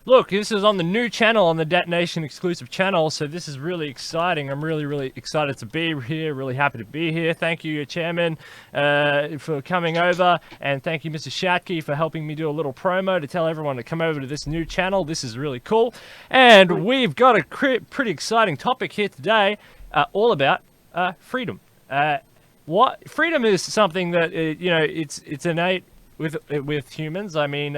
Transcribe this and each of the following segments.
Look, this is on the new channel, on the Detonation exclusive channel, so this is really exciting. I'm really excited to be here, really happy to be here. Thank you, Chairman, for coming over, and thank you, Mr. Schattke, for helping me do a little promo to tell everyone to come over to this new channel. This is really cool, and we've got a pretty exciting topic here today, all about freedom. What freedom is something that it's innate with humans. I mean,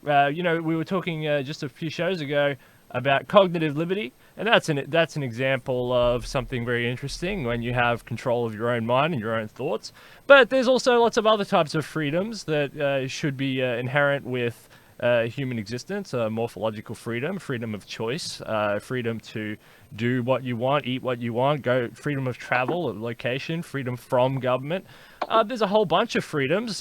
we were talking just a few shows ago about cognitive liberty, and that's an example of something very interesting when you have control of your own mind and your own thoughts. But there's also lots of other types of freedoms that should be inherent with human existence: morphological freedom, freedom of choice, freedom to do what you want, eat what you want, freedom of travel, location, freedom from government. There's a whole bunch of freedoms.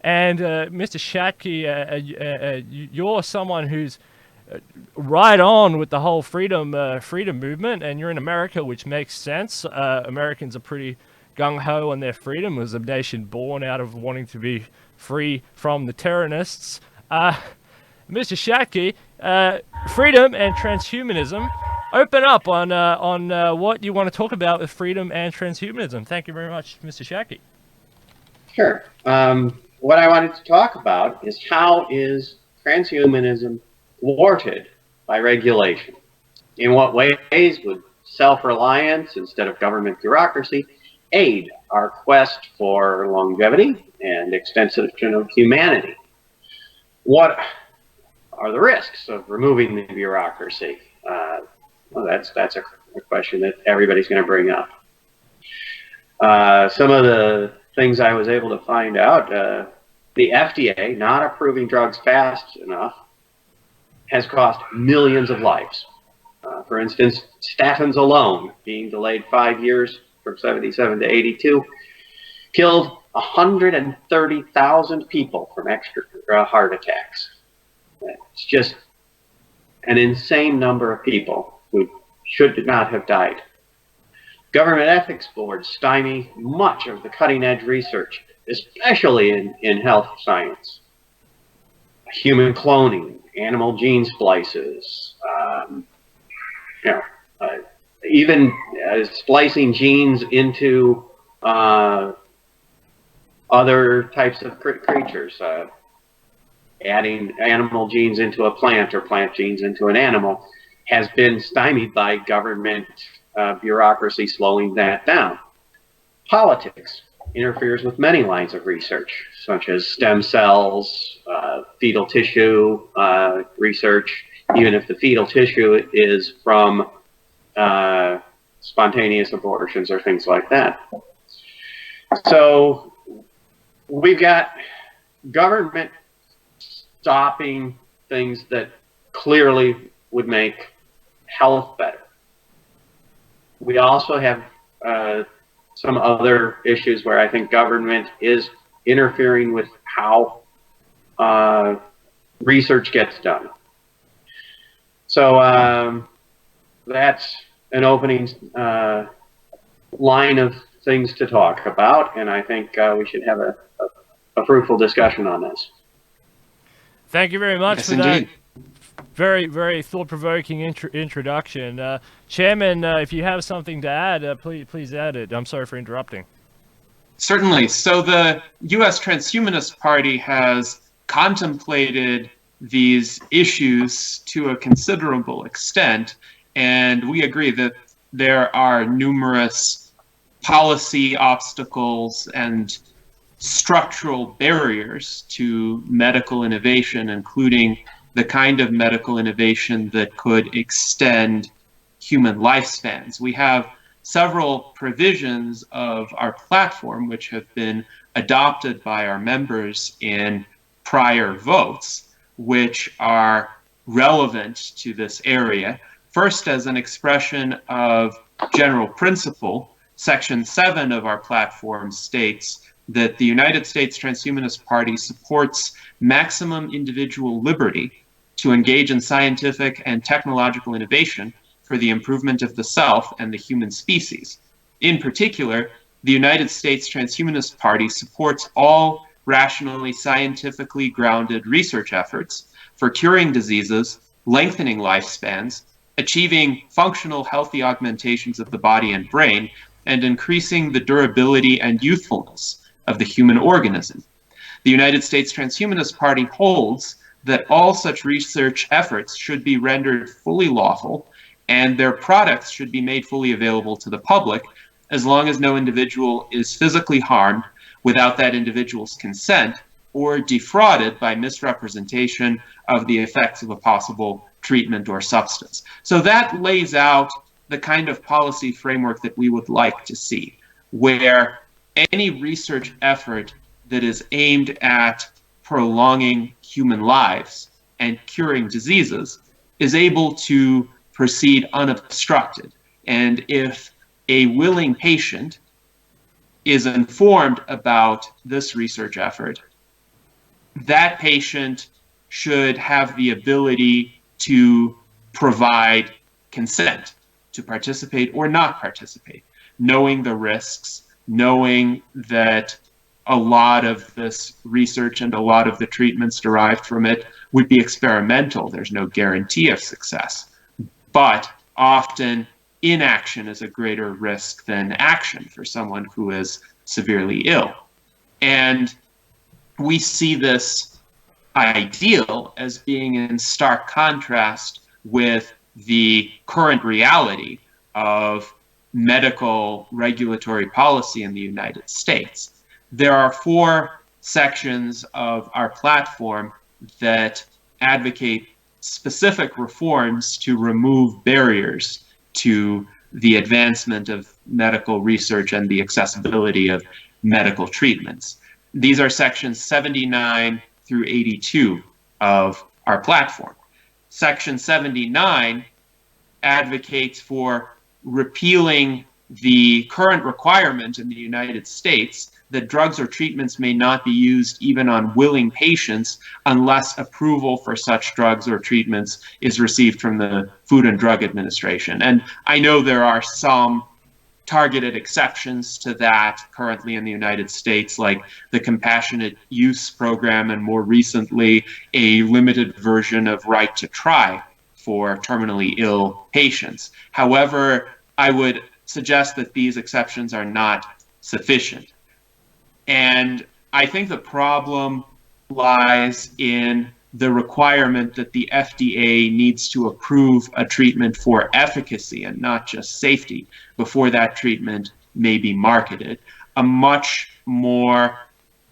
And Mr. Schattke, you're someone who's right on with the whole freedom movement, and you're in America, which makes sense. Americans are pretty gung-ho on their freedom. It was a nation born out of wanting to be free from the tyrannists. Mr. Schattke, freedom and transhumanism. Open up on what you want to talk about with freedom and transhumanism. Thank you very much, Mr. Schattke. Sure. What I wanted to talk about is how is transhumanism thwarted by regulation? In what ways would self-reliance instead of government bureaucracy aid our quest for longevity and extension of humanity? What are the risks of removing the bureaucracy? Well, that's a question that everybody's going to bring up. Some of the things I was able to find out, the FDA not approving drugs fast enough has cost millions of lives. For instance, statins alone, being delayed 5 years from 77 to 82, killed 130,000 people from extra heart attacks. It's just an insane number of people who should not have died. Government ethics boards stymie much of the cutting-edge research, especially in health science. Human cloning, animal gene splices, even splicing genes into other types of creatures, adding animal genes into a plant or plant genes into an animal, has been stymied by government bureaucracy slowing that down. Politics interferes with many lines of research, such as stem cells, fetal tissue research, even if the fetal tissue is from spontaneous abortions or things like that. So we've got government stopping things that clearly would make health better. We also have some other issues where I think government is interfering with how research gets done. So that's an opening line of things to talk about, and I think we should have a fruitful discussion on this. Thank you very much Yes, for indeed. that very thought-provoking introduction. Chairman, if you have something to add, please add it. I'm sorry for interrupting. Certainly. So the U.S. Transhumanist Party has contemplated these issues to a considerable extent, and we agree that there are numerous policy obstacles and structural barriers to medical innovation, including the kind of medical innovation that could extend human lifespans. We have several provisions of our platform which have been adopted by our members in prior votes, which are relevant to this area. First, as an expression of general principle, Section 7 of our platform states that the United States Transhumanist Party supports maximum individual liberty to engage in scientific and technological innovation for the improvement of the self and the human species. In particular, the United States Transhumanist Party supports all rationally, scientifically grounded research efforts for curing diseases, lengthening lifespans, achieving functional, healthy augmentations of the body and brain, and increasing the durability and youthfulness of the human organism. The United States Transhumanist Party holds that all such research efforts should be rendered fully lawful, and their products should be made fully available to the public, as long as no individual is physically harmed without that individual's consent, or defrauded by misrepresentation of the effects of a possible treatment or substance. So that lays out the kind of policy framework that we would like to see, where any research effort that is aimed at prolonging human lives and curing diseases is able to proceed unobstructed. And if a willing patient is informed about this research effort, that patient should have the ability to provide consent to participate or not participate, knowing the risks, knowing that a lot of this research and a lot of the treatments derived from it would be experimental. There's no guarantee of success. But often inaction is a greater risk than action for someone who is severely ill. And we see this ideal as being in stark contrast with the current reality of medical regulatory policy in the United States. There are 4 sections of our platform that advocate specific reforms to remove barriers to the advancement of medical research and the accessibility of medical treatments. These are sections 79 through 82 of our platform. Section 79 advocates for repealing the current requirement in the United States that drugs or treatments may not be used even on willing patients unless approval for such drugs or treatments is received from the Food and Drug Administration. And I know there are some targeted exceptions to that currently in the United States, like the Compassionate Use Program, and more recently, a limited version of Right to Try for terminally ill patients. However, I would suggest that these exceptions are not sufficient. And I think the problem lies in the requirement that the FDA needs to approve a treatment for efficacy and not just safety before that treatment may be marketed. A much more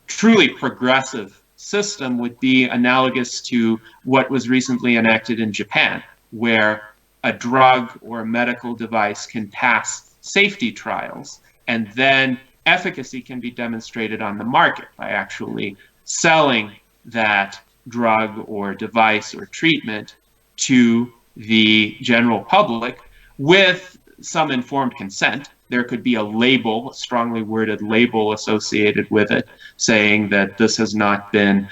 truly progressive system would be analogous to what was recently enacted in Japan, where a drug or a medical device can pass safety trials, and then efficacy can be demonstrated on the market by actually selling that drug or device or treatment to the general public with some informed consent. There could be a label, a strongly worded label associated with it, saying that this has not been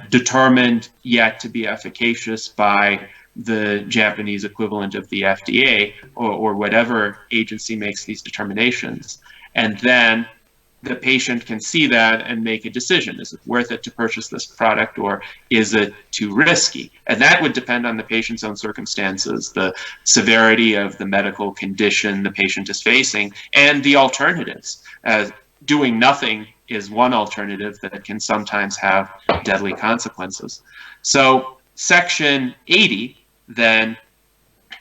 determined yet to be efficacious by the Japanese equivalent of the FDA or whatever agency makes these determinations. And then the patient can see that and make a decision. Is it worth it to purchase this product, or is it too risky? And that would depend on the patient's own circumstances, the severity of the medical condition the patient is facing, and the alternatives. Doing nothing is one alternative that can sometimes have deadly consequences. So Section 80 then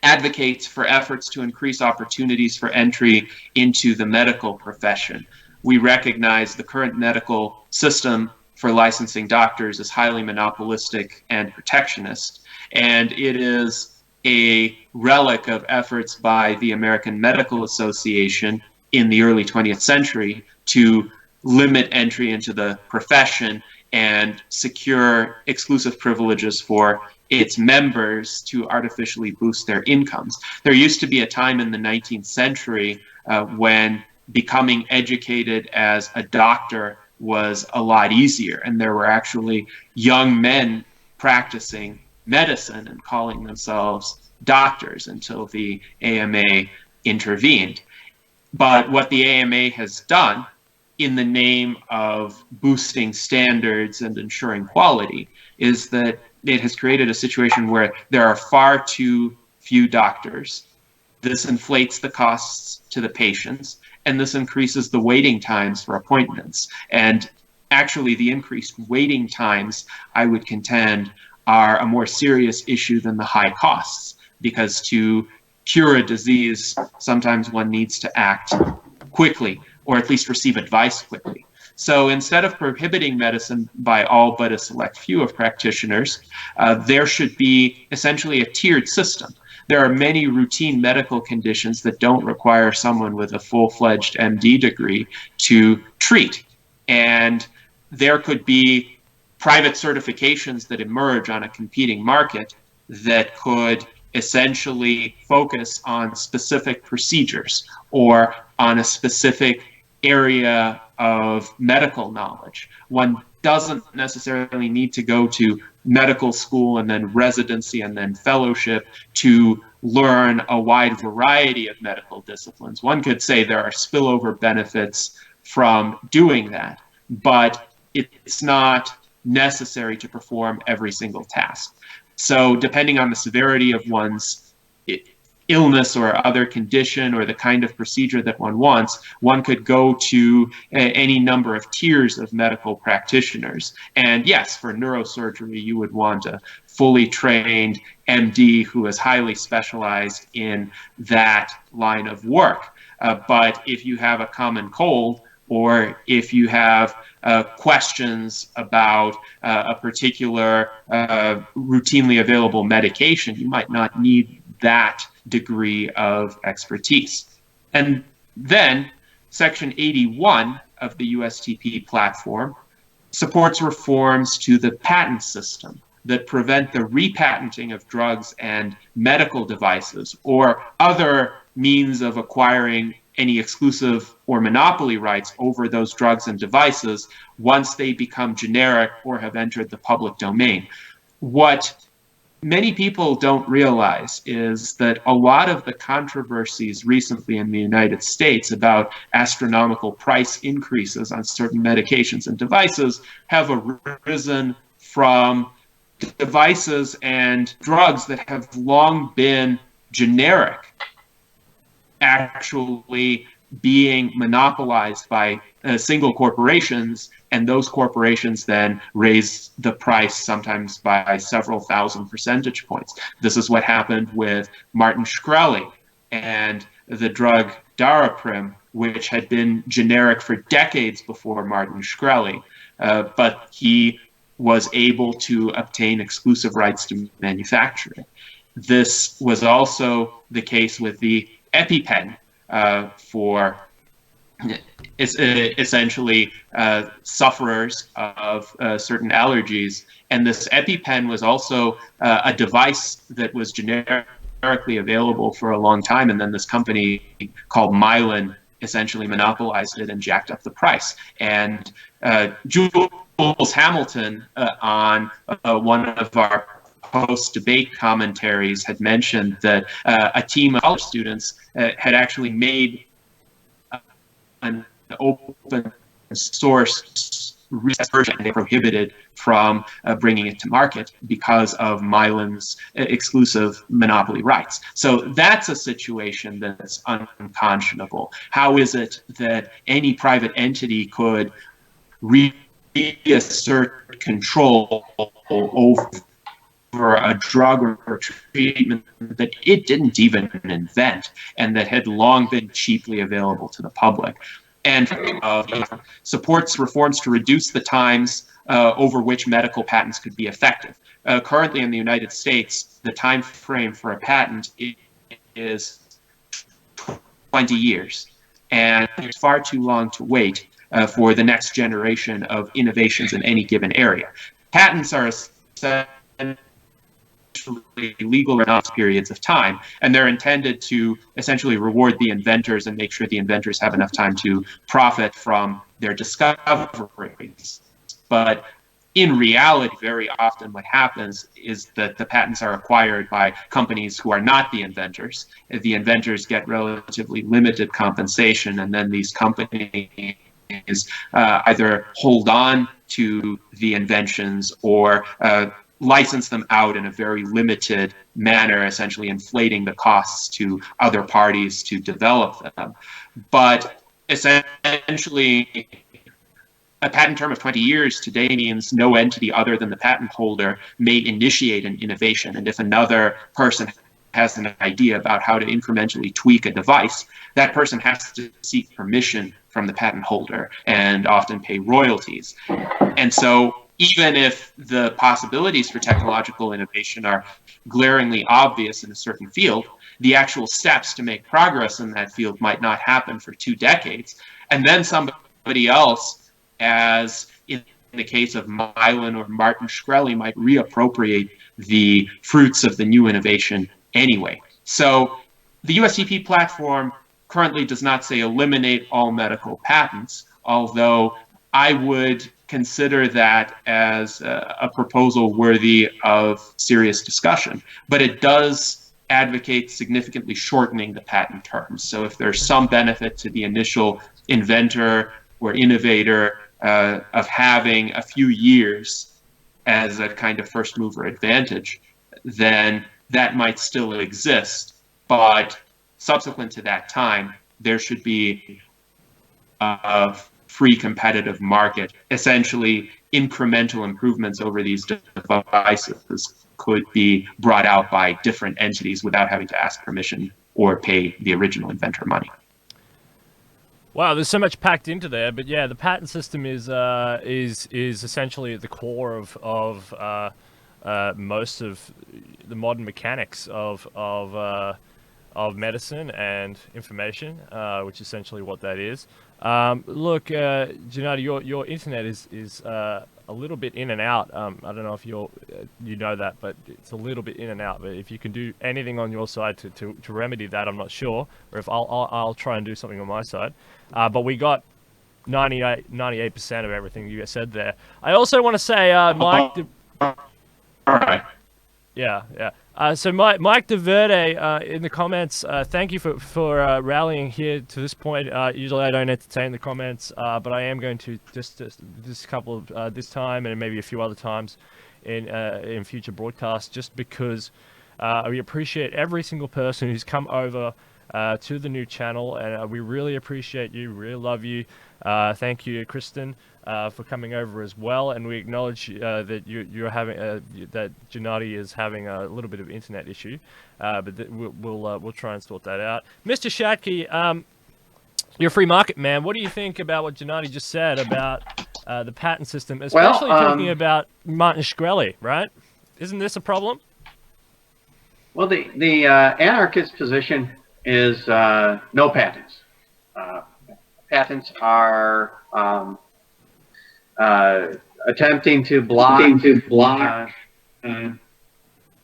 advocates for efforts to increase opportunities for entry into the medical profession. We recognize the current medical system for licensing doctors is highly monopolistic and protectionist, and it is a relic of efforts by the American Medical Association in the early 20th century to limit entry into the profession and secure exclusive privileges for its members to artificially boost their incomes. There used to be a time in the 19th century when becoming educated as a doctor was a lot easier, and there were actually young men practicing medicine and calling themselves doctors until the AMA intervened. But what the AMA has done in the name of boosting standards and ensuring quality is that it has created a situation where there are far too few doctors. This inflates the costs to the patients, and this increases the waiting times for appointments. And actually, the increased waiting times, I would contend, are a more serious issue than the high costs, because to cure a disease, sometimes one needs to act quickly, or at least receive advice quickly. So instead of prohibiting medicine by all but a select few of practitioners, there should be essentially a tiered system. There are many routine medical conditions that don't require someone with a full-fledged MD degree to treat. And there could be private certifications that emerge on a competing market that could essentially focus on specific procedures or on a specific area of medical knowledge. One doesn't necessarily need to go to medical school and then residency and then fellowship to learn a wide variety of medical disciplines. One could say there are spillover benefits from doing that, but it's not necessary to perform every single task. So depending on the severity of one's illness or other condition or the kind of procedure that one wants, one could go to any number of tiers of medical practitioners. And yes, for neurosurgery, you would want a fully trained MD who is highly specialized in that line of work. But if you have a common cold, or if you have questions about a particular routinely available medication, you might not need that degree of expertise. And then Section 81 of the USTP platform supports reforms to the patent system that prevent the repatenting of drugs and medical devices or other means of acquiring any exclusive or monopoly rights over those drugs and devices once they become generic or have entered the public domain. What many people don't realize is that a lot of the controversies recently in the United States about astronomical price increases on certain medications and devices have arisen from devices and drugs that have long been generic, actually being monopolized by single corporations, and those corporations then raise the price sometimes by several thousand percentage points. This is what happened with Martin Shkreli and the drug Daraprim, which had been generic for decades before Martin Shkreli, but he was able to obtain exclusive rights to manufacture it. This was also the case with the EpiPen for essentially sufferers of certain allergies. And this EpiPen was also a device that was generically available for a long time. And then this company called Mylan essentially monopolized it and jacked up the price. And Jules Hamilton on one of our post-debate commentaries had mentioned that a team of college students had actually made an open source version, and they prohibited from bringing it to market because of Mylan's exclusive monopoly rights. So that's a situation that's unconscionable. How is it that any private entity could reassert control over a drug or treatment that it didn't even invent and that had long been cheaply available to the public? And supports reforms to reduce the times over which medical patents could be effective. Currently in the United States, the time frame for a patent is 20 years. And it's far too long to wait for the next generation of innovations in any given area. Patents are legal or not periods of time, and they're intended to essentially reward the inventors and make sure the inventors have enough time to profit from their discoveries. But in reality, very often what happens is that the patents are acquired by companies who are not the inventors. The inventors get relatively limited compensation, and then these companies either hold on to the inventions or license them out in a very limited manner, essentially inflating the costs to other parties to develop them. But essentially, a patent term of 20 years today means no entity other than the patent holder may initiate an innovation. And if another person has an idea about how to incrementally tweak a device, that person has to seek permission from the patent holder and often pay royalties. And so even if the possibilities for technological innovation are glaringly obvious in a certain field, the actual steps to make progress in that field might not happen for 2 decades. And then somebody else, as in the case of Milan or Martin Shkreli, might reappropriate the fruits of the new innovation anyway. So the USTP platform currently does not say eliminate all medical patents, although I would consider that as a proposal worthy of serious discussion. But it does advocate significantly shortening the patent terms. So if there's some benefit to the initial inventor or innovator of having a few years as a kind of first mover advantage, then that might still exist. But subsequent to that time, there should be a free competitive market. Essentially, incremental improvements over these devices could be brought out by different entities without having to ask permission or pay the original inventor money. Wow, there's so much packed into there, but yeah, the patent system is essentially at the core of most of the modern mechanics of medicine and information, which is essentially what that is. Look, Gennady, your internet is a little bit in and out. I don't know if you know that, but it's a little bit in and out. But if you can do anything on your side to remedy that, I'm not sure. Or if I'll try and do something on my side. But we got 98% of everything you said there. I also want to say, Mike. All right. Yeah. So Mike DeVerde in the comments, thank you for rallying here to this point. Usually I don't entertain the comments, but I am going to just this couple of this time and maybe a few other times in future broadcasts, just because we appreciate every single person who's come over to the new channel, and we really appreciate you, really love you. Thank you, Kristen, for coming over as well, and we acknowledge that you're having that Gennady is having a little bit of internet issue, but we'll try and sort that out. Mr. Schattke, you're a free market man. What do you think about what Gennady just said about the patent system, especially talking about Martin Shkreli, right? Isn't this a problem? Well, the anarchist position is no patents. Patents are attempting to block.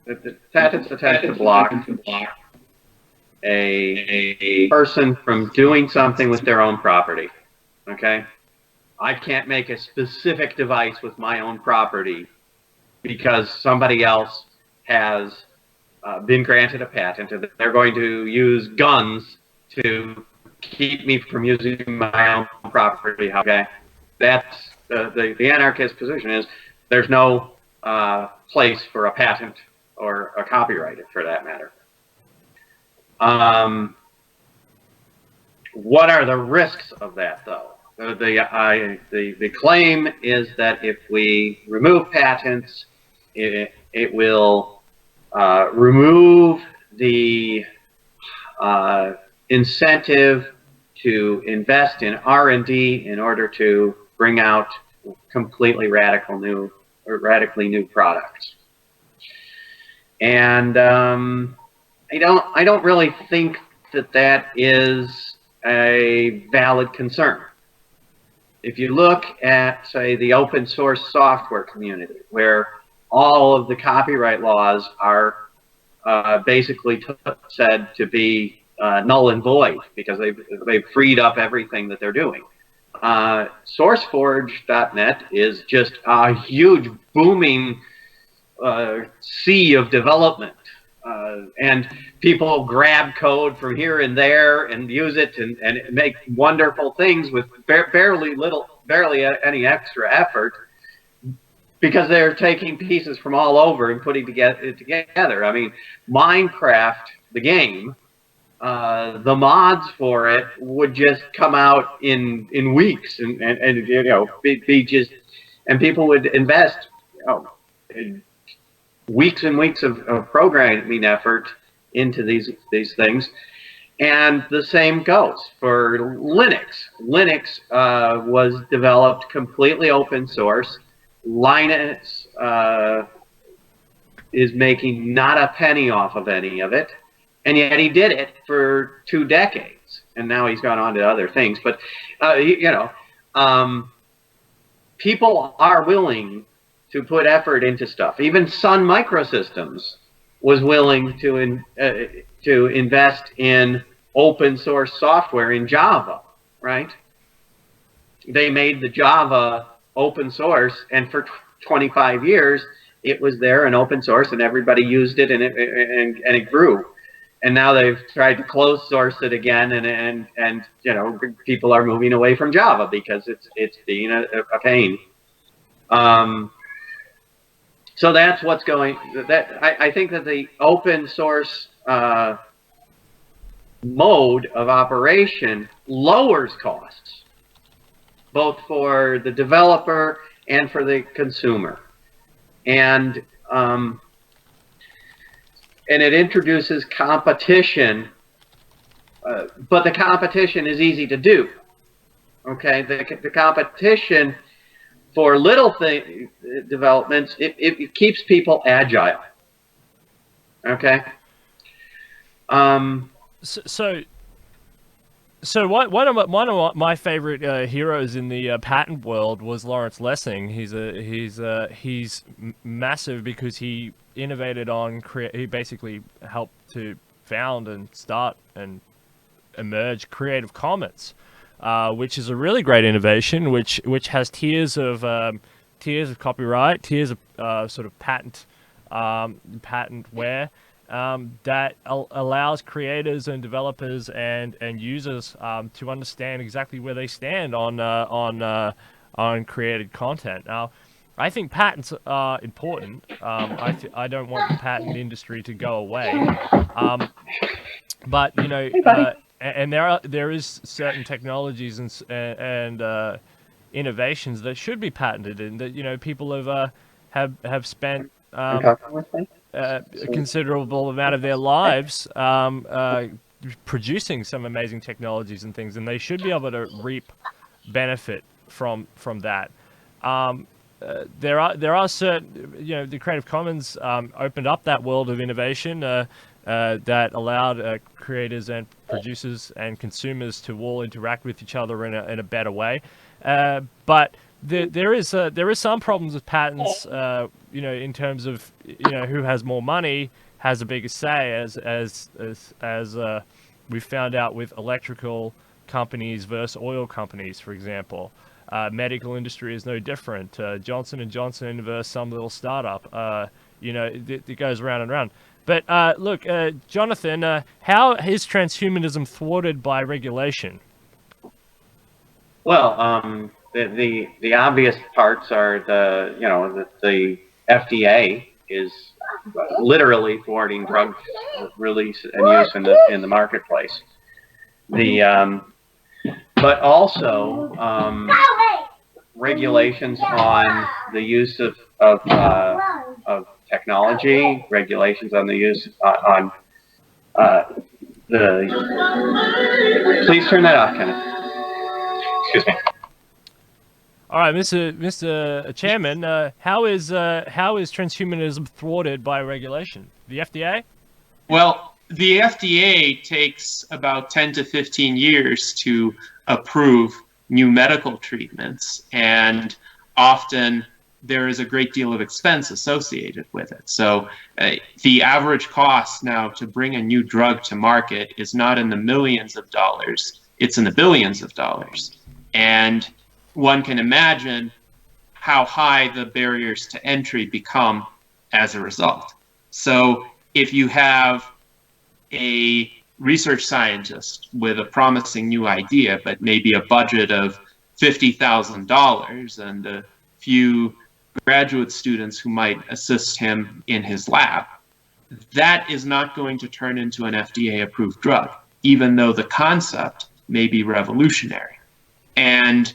The patents attempt to block a person from doing something with their own property. Okay, I can't make a specific device with my own property because somebody else has been granted a patent, and they're going to use guns to keep me from using my own property. Okay, that's the anarchist position. Is there's no place for a patent or a copyright, for that matter. What are the risks of that, though? The claim is that if we remove patents, it will remove the incentive to invest in R&D in order to bring out completely radically new products. And I don't really think that is a valid concern. If you look at, say, the open source software community, where all of the copyright laws are basically said to be null and void because they've freed up everything that they're doing. SourceForge.net is just a huge booming sea of development, and people grab code from here and there and use it and make wonderful things with barely any extra effort. because they're taking pieces from all over and putting it together. I mean, Minecraft, the game, the mods for it would just come out in weeks, and you know, be just, and people would invest, you know, weeks and weeks of programming effort into these things. And the same goes for Linux. Linux was developed completely open source. Linus is making not a penny off of any of it, and yet he did it for 2 decades, and now he's gone on to other things. But you know, people are willing to put effort into stuff. Even Sun Microsystems was willing to invest in open source software in Java, right? They made the Java open source, and for 25 years it was there and open source, and everybody used it, and it grew. And now they've tried to close source it again, and you know, people are moving away from Java because it's being a pain. So that's what's going. I think that the open source mode of operation lowers costs, both for the developer and for the consumer, and it introduces competition, but the competition is easy to do. Okay, the competition for little developments, it keeps people agile. Okay. So one of my favorite heroes in the patent world was Lawrence Lessing. He's massive because he innovated on he basically helped to found and start and emerge Creative Commons, which is a really great innovation, which has tiers of copyright, tiers of sort of patentware. That allows creators and developers and users to understand exactly where they stand on created content. Now, I think patents are important. I don't want the patent industry to go away, but you know, and there is certain technologies and innovations that should be patented, and that, you know, people have spent a considerable amount of their lives producing some amazing technologies and things, and they should be able to reap benefit from that. There are certain, you know, the Creative Commons opened up that world of innovation that allowed creators and producers and consumers to all interact with each other in a better way. But there is some problems with patents, you know, in terms of, you know, who has more money has a bigger say, as we found out with electrical companies versus oil companies, for example. Medical industry is no different. Johnson & Johnson versus some little startup. You know, it goes round and round. But look, Jonathan, how is transhumanism thwarted by regulation? Well, the obvious parts are the FDA is literally thwarting drug release and use in the marketplace. But also regulations on the use of technology, regulations on the use on Please turn that off, Kenneth. Excuse me. All right, Mr. Chairman, how is transhumanism thwarted by regulation? The FDA? Well, the FDA takes about 10 to 15 years to approve new medical treatments, and often there is a great deal of expense associated with it. So the average cost now to bring a new drug to market is not in the millions of dollars, it's in the billions of dollars. And one can imagine how high the barriers to entry become as a result. So if you have a research scientist with a promising new idea, but maybe a budget of $50,000 and a few graduate students who might assist him in his lab. That is not going to turn into an FDA-approved drug, even though the concept may be revolutionary. And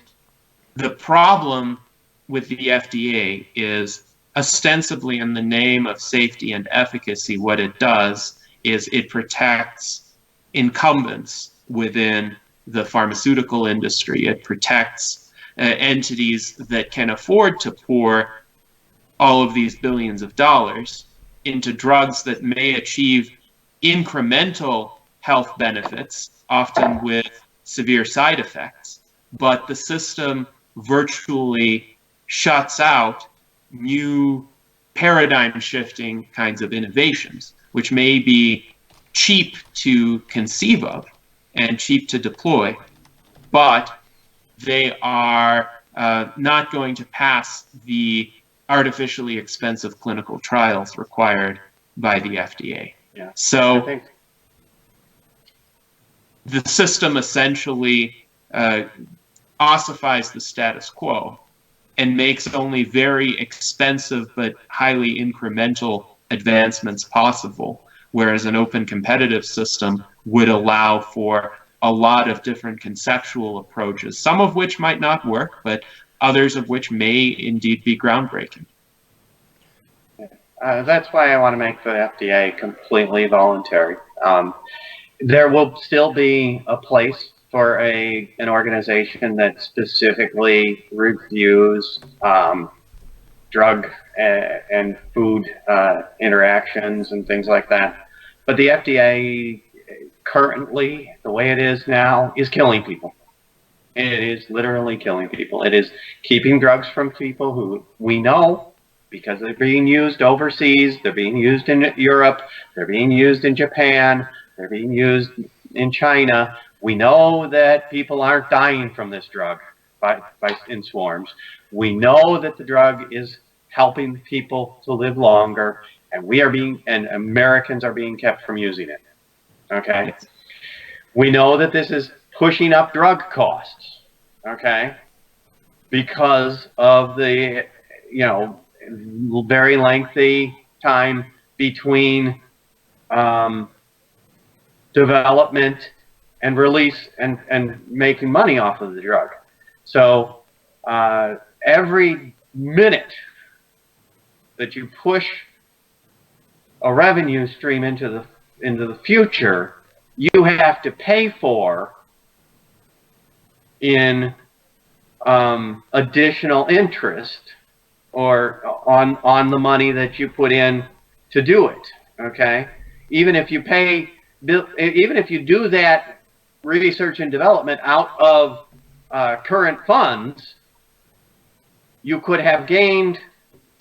the problem with the FDA is, ostensibly in the name of safety and efficacy, what it does is it protects incumbents within the pharmaceutical industry. It protects entities that can afford to pour all of these billions of dollars into drugs that may achieve incremental health benefits, often with severe side effects, but the system virtually shuts out new paradigm-shifting kinds of innovations, which may be cheap to conceive of and cheap to deploy, but they are not going to pass the artificially expensive clinical trials required by the FDA. Yeah. So the system essentially ossifies the status quo and makes only very expensive but highly incremental advancements possible, whereas an open competitive system would allow for a lot of different conceptual approaches, some of which might not work, but others of which may indeed be groundbreaking. That's why I want to make the FDA completely voluntary. There will still be a place for an organization that specifically reviews drug and food interactions and things like that. But the FDA currently, the way it is now, is killing people. It is literally killing people. It is keeping drugs from people who we know, because they're being used overseas, they're being used in Europe, they're being used in Japan, they're being used in China. We know that people aren't dying from this drug in swarms. We know that the drug is helping people to live longer, and Americans are being kept from using it. Okay? We know that this is pushing up drug costs, okay? Because of the, very lengthy time between development and release and making money off of the drug. So every minute that you push a revenue stream into the future, you have to pay for in additional interest or on the money that you put in to do it. Okay, even if you do that research and development out of current funds, you could have gained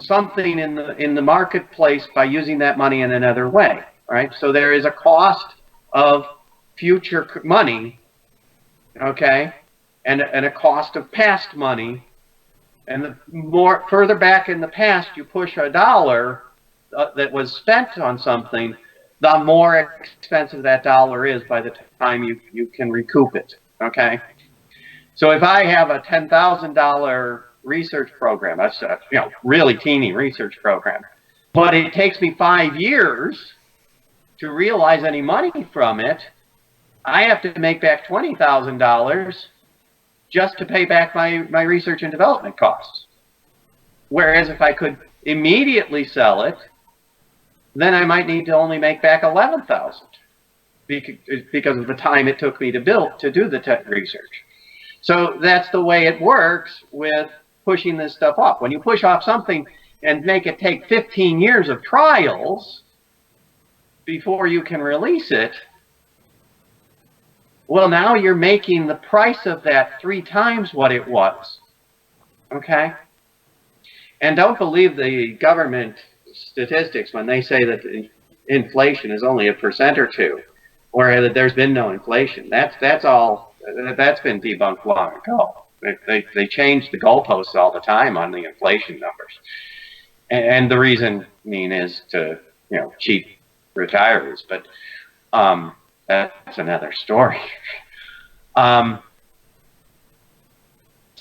something in the marketplace by using that money in another way. Right? So there is a cost of future money, okay, and a cost of past money. And the more further back in the past you push a dollar that was spent on something, the more expensive that dollar is by the time you can recoup it. Okay, so if I have a $10,000 research program, that's a really teeny research program, but it takes me 5 years to realize any money from it, I have to make back $20,000 just to pay back my research and development costs. Whereas if I could immediately sell it, then I might need to only make back $11,000 because of the time it took me to do the research. So that's the way it works with pushing this stuff off. When you push off something and make it take 15 years of trials before you can release it, well, now you're making the price of that 3 times what it was. Okay? And don't believe the government statistics when they say that the inflation is only 1% or 2%, or that there's been no inflation. That's been debunked long ago. They change the goalposts all the time on the inflation numbers. And the reason is to cheat retirees, but that's another story.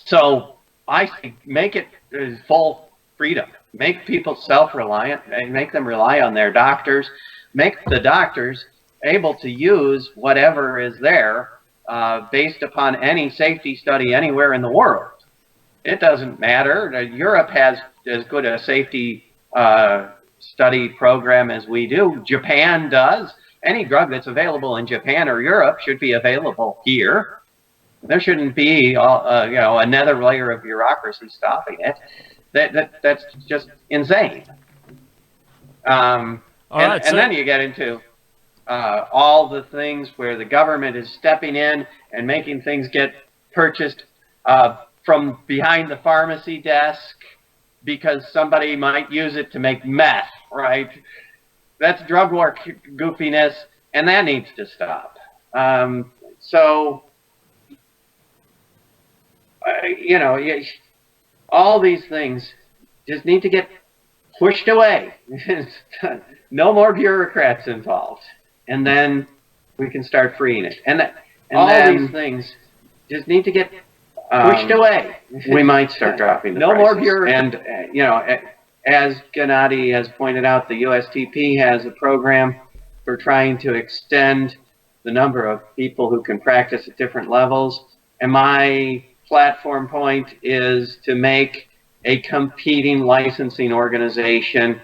So I make it full freedom. Make people self-reliant and make them rely on their doctors. Make the doctors able to use whatever is there based upon any safety study anywhere in the world. It doesn't matter. Europe has as good a safety study program as we do. Japan does. Any drug that's available in Japan or Europe should be available here. There shouldn't be another layer of bureaucracy stopping it. That's just insane. And then you get into all the things where the government is stepping in and making things get purchased from behind the pharmacy desk because somebody might use it to make meth, right? That's drug war goofiness, and that needs to stop. All these things just need to get pushed away. No more bureaucrats involved, and then we can start freeing it. And these things just need to get pushed away. We might start dropping the prices. More bureaucrats. And as Gennady has pointed out, the USTP has a program for trying to extend the number of people who can practice at different levels. And my platform point is to make a competing licensing organization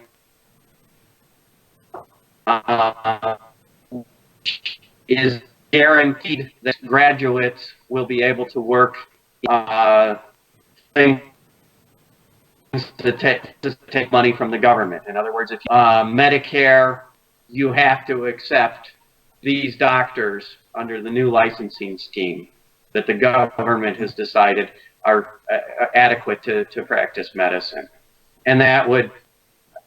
is guaranteed that graduates will be able to work things to take money from the government. In other words, if you, Medicare, you have to accept these doctors under the new licensing scheme that the government has decided are adequate to practice medicine. And that would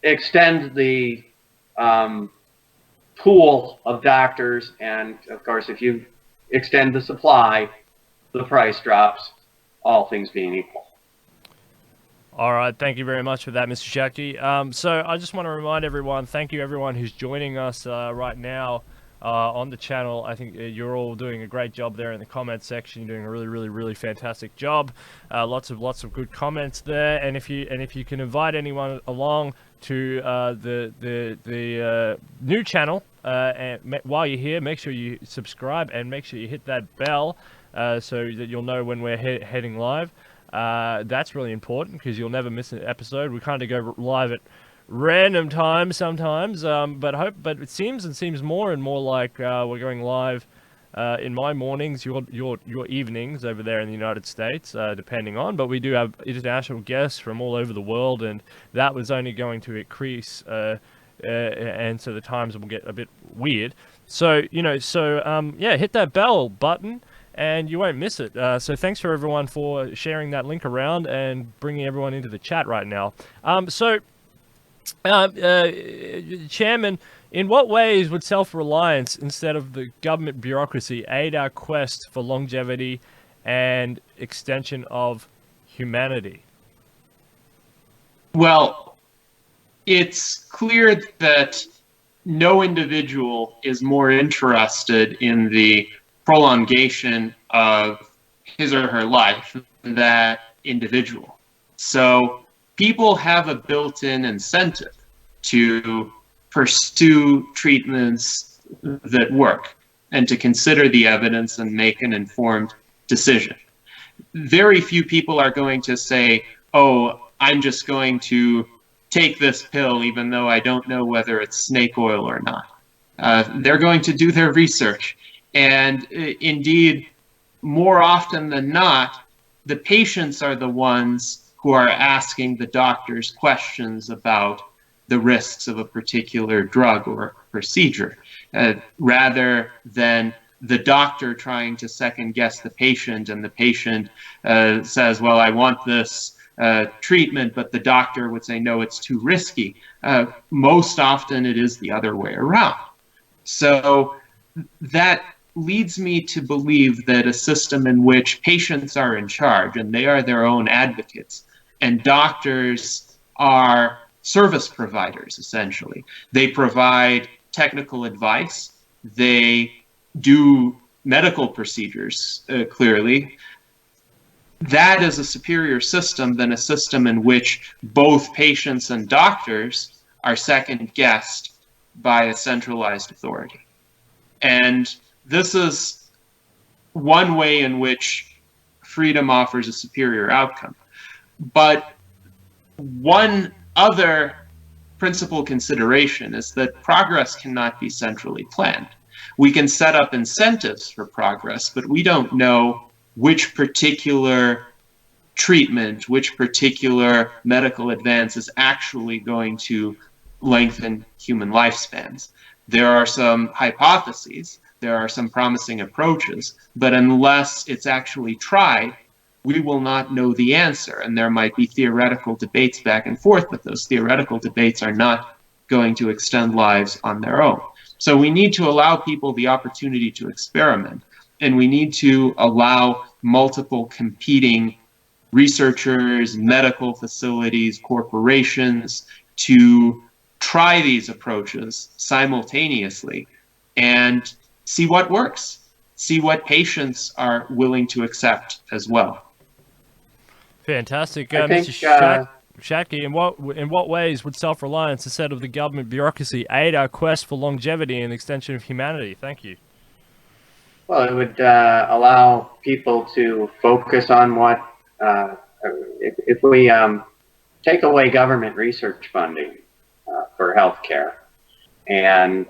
extend the pool of doctors, and of course, if you extend the supply, the price drops, all things being equal. All right, thank you very much for that, Mr. Schattke. So I just want to remind everyone, thank you everyone who's joining us right now on the channel. I think you're all doing a great job there in the comment section. You're doing a really fantastic job. Lots of good comments there. And if you can invite anyone along to the new channel, and while you're here, make sure you subscribe and make sure you hit that bell so that you'll know when we're heading live. That's really important because you'll never miss an episode. We kind of go live at random times sometimes, but it seems more and more like we're going live in my mornings, your evenings over there in the United States, depending on. But we do have international guests from all over the world, and that was only going to increase, and so the times will get a bit weird. So yeah, hit that bell button and you won't miss it. So thanks for everyone for sharing that link around and bringing everyone into the chat right now. Chairman, in what ways would self-reliance instead of the government bureaucracy aid our quest for longevity and extension of humanity? Well, it's clear that no individual is more interested in the prolongation of his or her life than that individual. So people have a built-in incentive to pursue treatments that work and to consider the evidence and make an informed decision. Very few people are going to say, oh, I'm just going to take this pill even though I don't know whether it's snake oil or not. They're going to do their research. And indeed, more often than not, the patients are the ones who are asking the doctors questions about the risks of a particular drug or procedure, rather than the doctor trying to second guess the patient, and the patient says, well, I want this treatment, but the doctor would say, no, it's too risky. Most often it is the other way around. So that leads me to believe that a system in which patients are in charge and they are their own advocates, and doctors are service providers, essentially. They provide technical advice. They do medical procedures, clearly. that is a superior system than a system in which both patients and doctors are second-guessed by a centralized authority. And this is one way in which freedom offers a superior outcome. But one other principal consideration is that progress cannot be centrally planned. We can set up incentives for progress, but we don't know which particular treatment, which particular medical advance is actually going to lengthen human lifespans. There are some hypotheses, there are some promising approaches, but unless it's actually tried, we will not know the answer. And there might be theoretical debates back and forth, but those theoretical debates are not going to extend lives on their own. So we need to allow people the opportunity to experiment, and we need to allow multiple competing researchers, medical facilities, corporations to try these approaches simultaneously and see what works, see what patients are willing to accept as well. Fantastic. I think, Mr. Schattke, in what ways would self-reliance instead of the government bureaucracy aid our quest for longevity and extension of humanity? Thank you. Well, it would allow people to focus on what, if we take away government research funding for healthcare and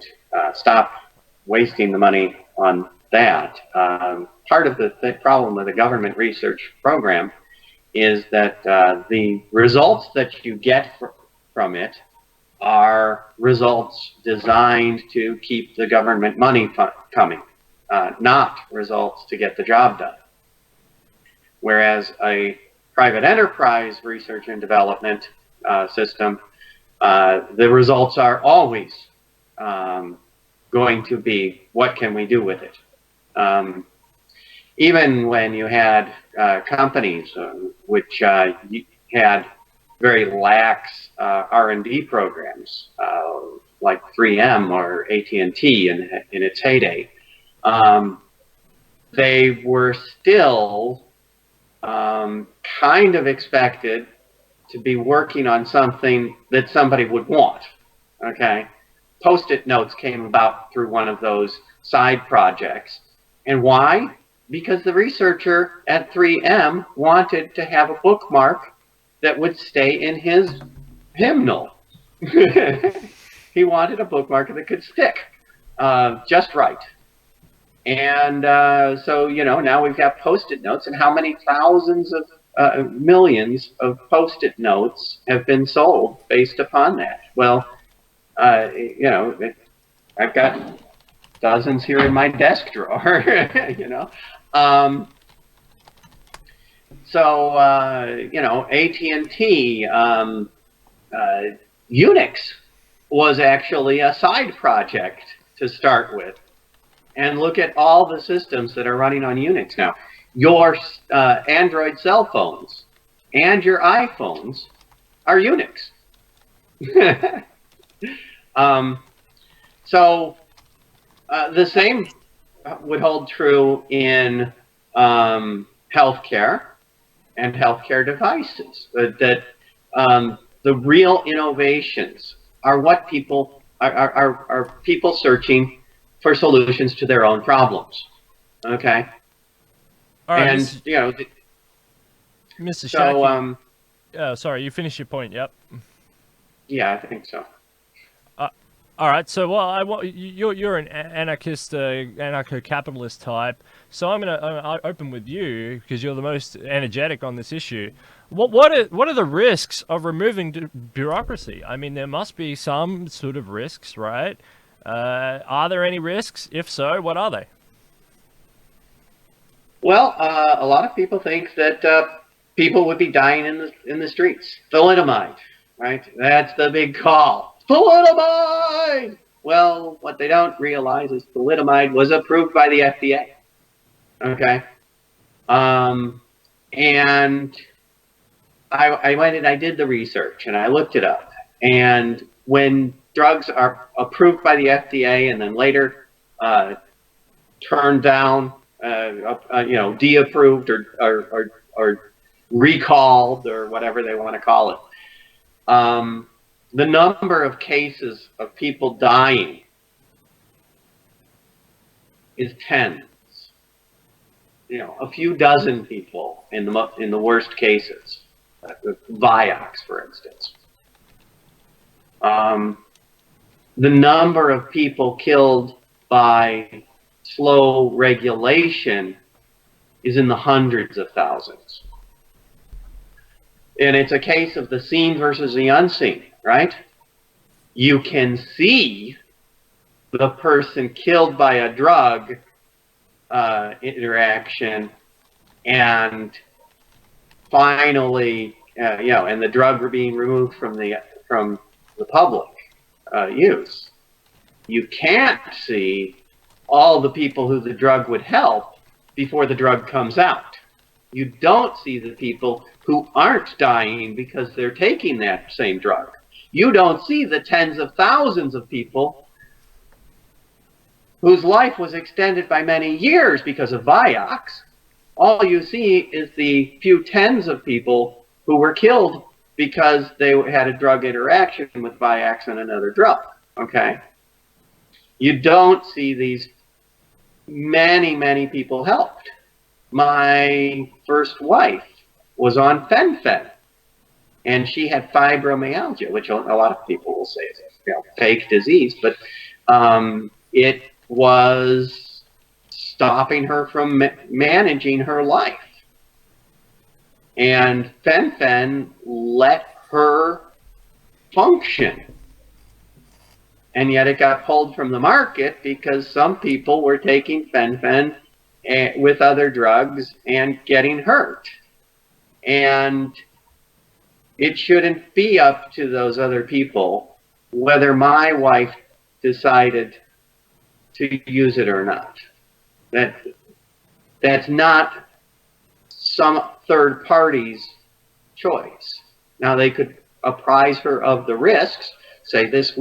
stop wasting the money on that. Part of the problem with the government research program is that the results that you get from it are results designed to keep the government money coming, not results to get the job done. Whereas a private enterprise research and development system, the results are always going to be, what can we do with it? Even when you had companies which had very lax R&D programs, like 3M or AT&T in its heyday, they were still kind of expected to be working on something that somebody would want, okay? Post-it notes came about through one of those side projects. And why? Because the researcher at 3M wanted to have a bookmark that would stay in his hymnal. He wanted a bookmark that could stick just right. And so, you know, now we've got Post-it notes, and how many thousands of millions of Post-it notes have been sold based upon that? Well, you know, I've got dozens here in my desk drawer, you know. So, you know, AT&T, Unix was actually a side project to start with. And look at all the systems that are running on Unix now. Your Android cell phones and your iPhones are Unix. So the same would hold true in healthcare and healthcare devices. That the real innovations are what people are people searching for solutions to their own problems. Okay. All right, and you know, Mr. so Schattke, sorry, you finished your point. Yep. yeah, I think so. All right, so well, you're an anarchist, anarcho-capitalist type. So I'm gonna open with you because you're the most energetic on this issue. What are the risks of removing bureaucracy? I mean, there must be some sort of risks, right? Are there any risks? If so, what are they? Well, a lot of people think that people would be dying in the streets. Thalidomide, right? That's the big call. Thalidomide! Well, what they don't realize is thalidomide was approved by the FDA. Okay? And I went and I did the research and I looked it up. And when drugs are approved by the FDA and then later turned down, you know, de-approved or or recalled or whatever they want to call it. The number of cases of people dying is tens. You know, a few dozen people in the worst cases, Vioxx, for instance. The number of people killed by slow regulation is in the hundreds of thousands. And it's a case of the seen versus the unseen, right? You can see the person killed by a drug interaction, and finally, you know, and the drug being removed from the public use. You can't see all the people who the drug would help before the drug comes out. You don't see the people who aren't dying because they're taking that same drug. You don't see the tens of thousands of people whose life was extended by many years because of Vioxx. All you see is the few tens of people who were killed because they had a drug interaction with Vioxx and another drug, okay? You don't see these many, many people helped. My first wife was on fen-phen, and she had fibromyalgia, which a lot of people will say is a fake disease, but it was stopping her from managing her life. And fen-phen let her function. And yet it got pulled from the market because some people were taking fen-phen with other drugs and getting hurt. And it shouldn't be up to those other people whether my wife decided to use it or not. That's not some third party's choice. Now they could apprise her of the risks, say this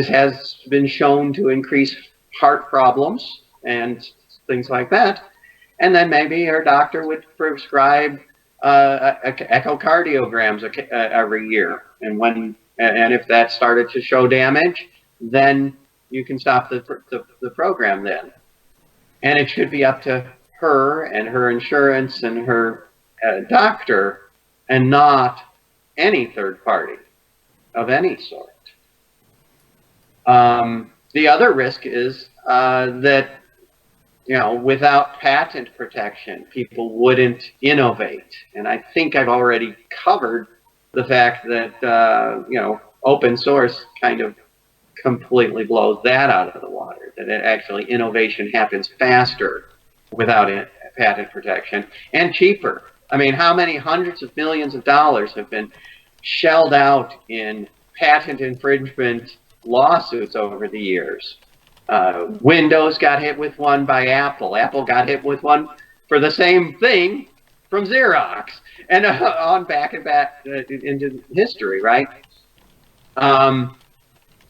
has been shown to increase heart problems and things like that, and then maybe her doctor would prescribe echocardiograms every year, and if that started to show damage, then you can stop the program then. And it should be up to her and her insurance and her doctor, and not any third party of any sort. The other risk is that, you know, without patent protection, people wouldn't innovate. And I think I've already covered the fact that, you know, open source kind of completely blows that out of the water, that actually innovation happens faster without patent protection and cheaper. I mean, how many hundreds of millions of dollars have been shelled out in patent infringement lawsuits over the years? Windows got hit with one by Apple. Apple got hit with one for the same thing from Xerox, and on back and back into history, right?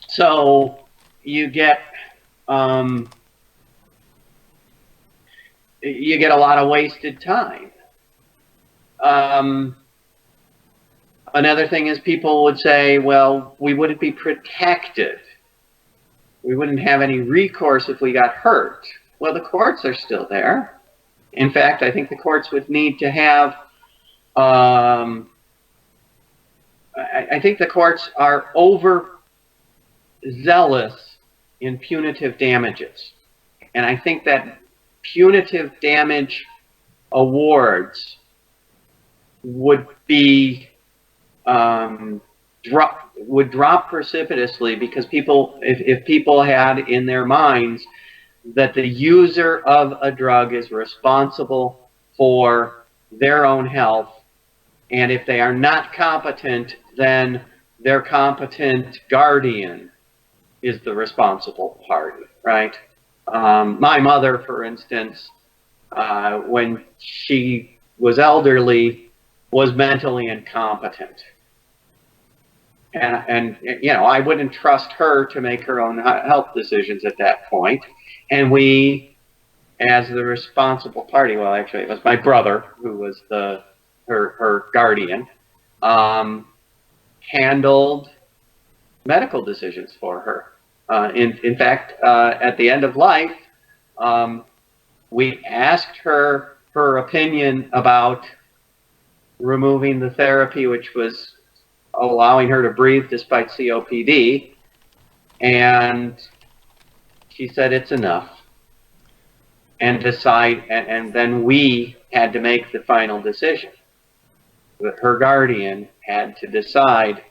So you get a lot of wasted time. Another thing is people would say, well, we wouldn't be protected. We wouldn't have any recourse if we got hurt. Well, the courts are still there. In fact, I think the courts would need to have, I think the courts are overzealous in punitive damages. And I think that punitive damage awards would be drop precipitously, because people, if people had in their minds that the user of a drug is responsible for their own health, and if they are not competent, then their competent guardian is the responsible party, right? My mother, for instance, when she was elderly, was mentally incompetent. And you know, I wouldn't trust her to make her own health decisions at that point. And we as the responsible party, well, actually, it was my brother who was her guardian, handled medical decisions for her. In fact, at the end of life, we asked her opinion about removing the therapy, which was allowing her to breathe despite COPD, and she said it's enough, and and then we had to make the final decision. Her guardian had to decide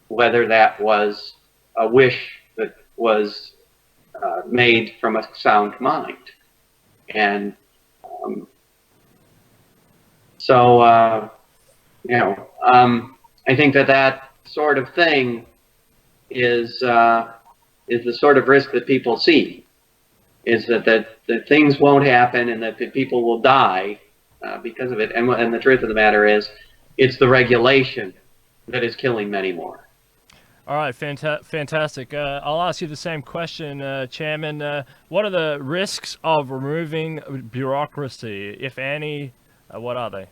whether that was a wish that was made from a sound mind. And so, I think that sort of thing is the sort of risk that people see, is that things won't happen and that the people will die because of it. And the truth of the matter is, it's the regulation that is killing many more. All right, fantastic. I'll ask you the same question, Chairman. What are the risks of removing bureaucracy, if any? What are they?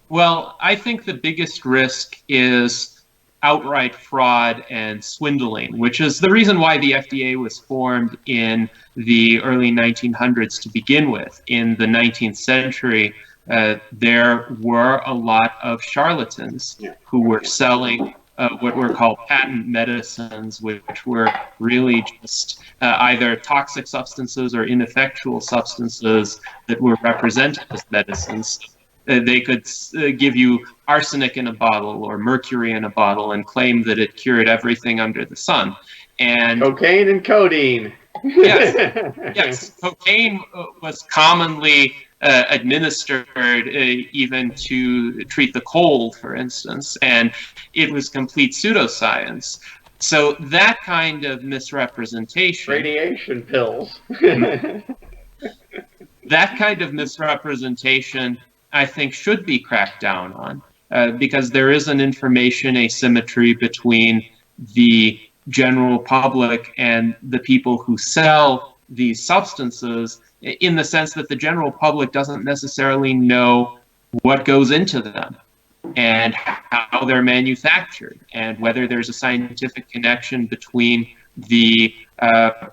Well, I think the biggest risk is outright fraud and swindling, which is the reason why the FDA was formed in the early 1900s to begin with. In the 19th century, there were a lot of charlatans who were selling what were called patent medicines, which were really just either toxic substances or ineffectual substances that were represented as medicines. They could give you arsenic in a bottle or mercury in a bottle and claim that it cured everything under the sun. And cocaine and codeine. Yes. Cocaine was commonly administered even to treat the cold, for instance, and it was complete pseudoscience. So that kind of misrepresentation... Radiation pills. That kind of misrepresentation, I think, should be cracked down on, because there is an information asymmetry between the general public and the people who sell these substances, in the sense that the general public doesn't necessarily know what goes into them and how they're manufactured and whether there's a scientific connection between the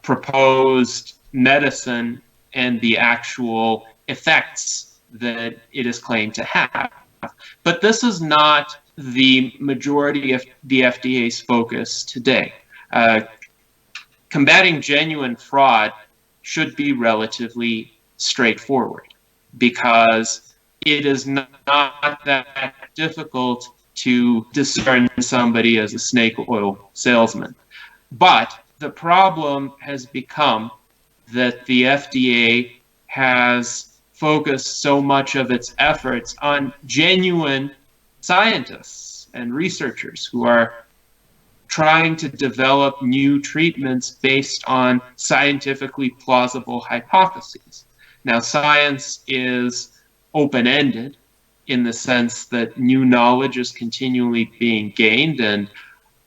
proposed medicine and the actual effects that it is claimed to have. But this is not the majority of the FDA's focus today. Combating genuine fraud should be relatively straightforward, because it is not that difficult to discern somebody as a snake oil salesman. But the problem has become that the FDA has focused so much of its efforts on genuine scientists and researchers who are trying to develop new treatments based on scientifically plausible hypotheses. Now, science is open-ended in the sense that new knowledge is continually being gained, and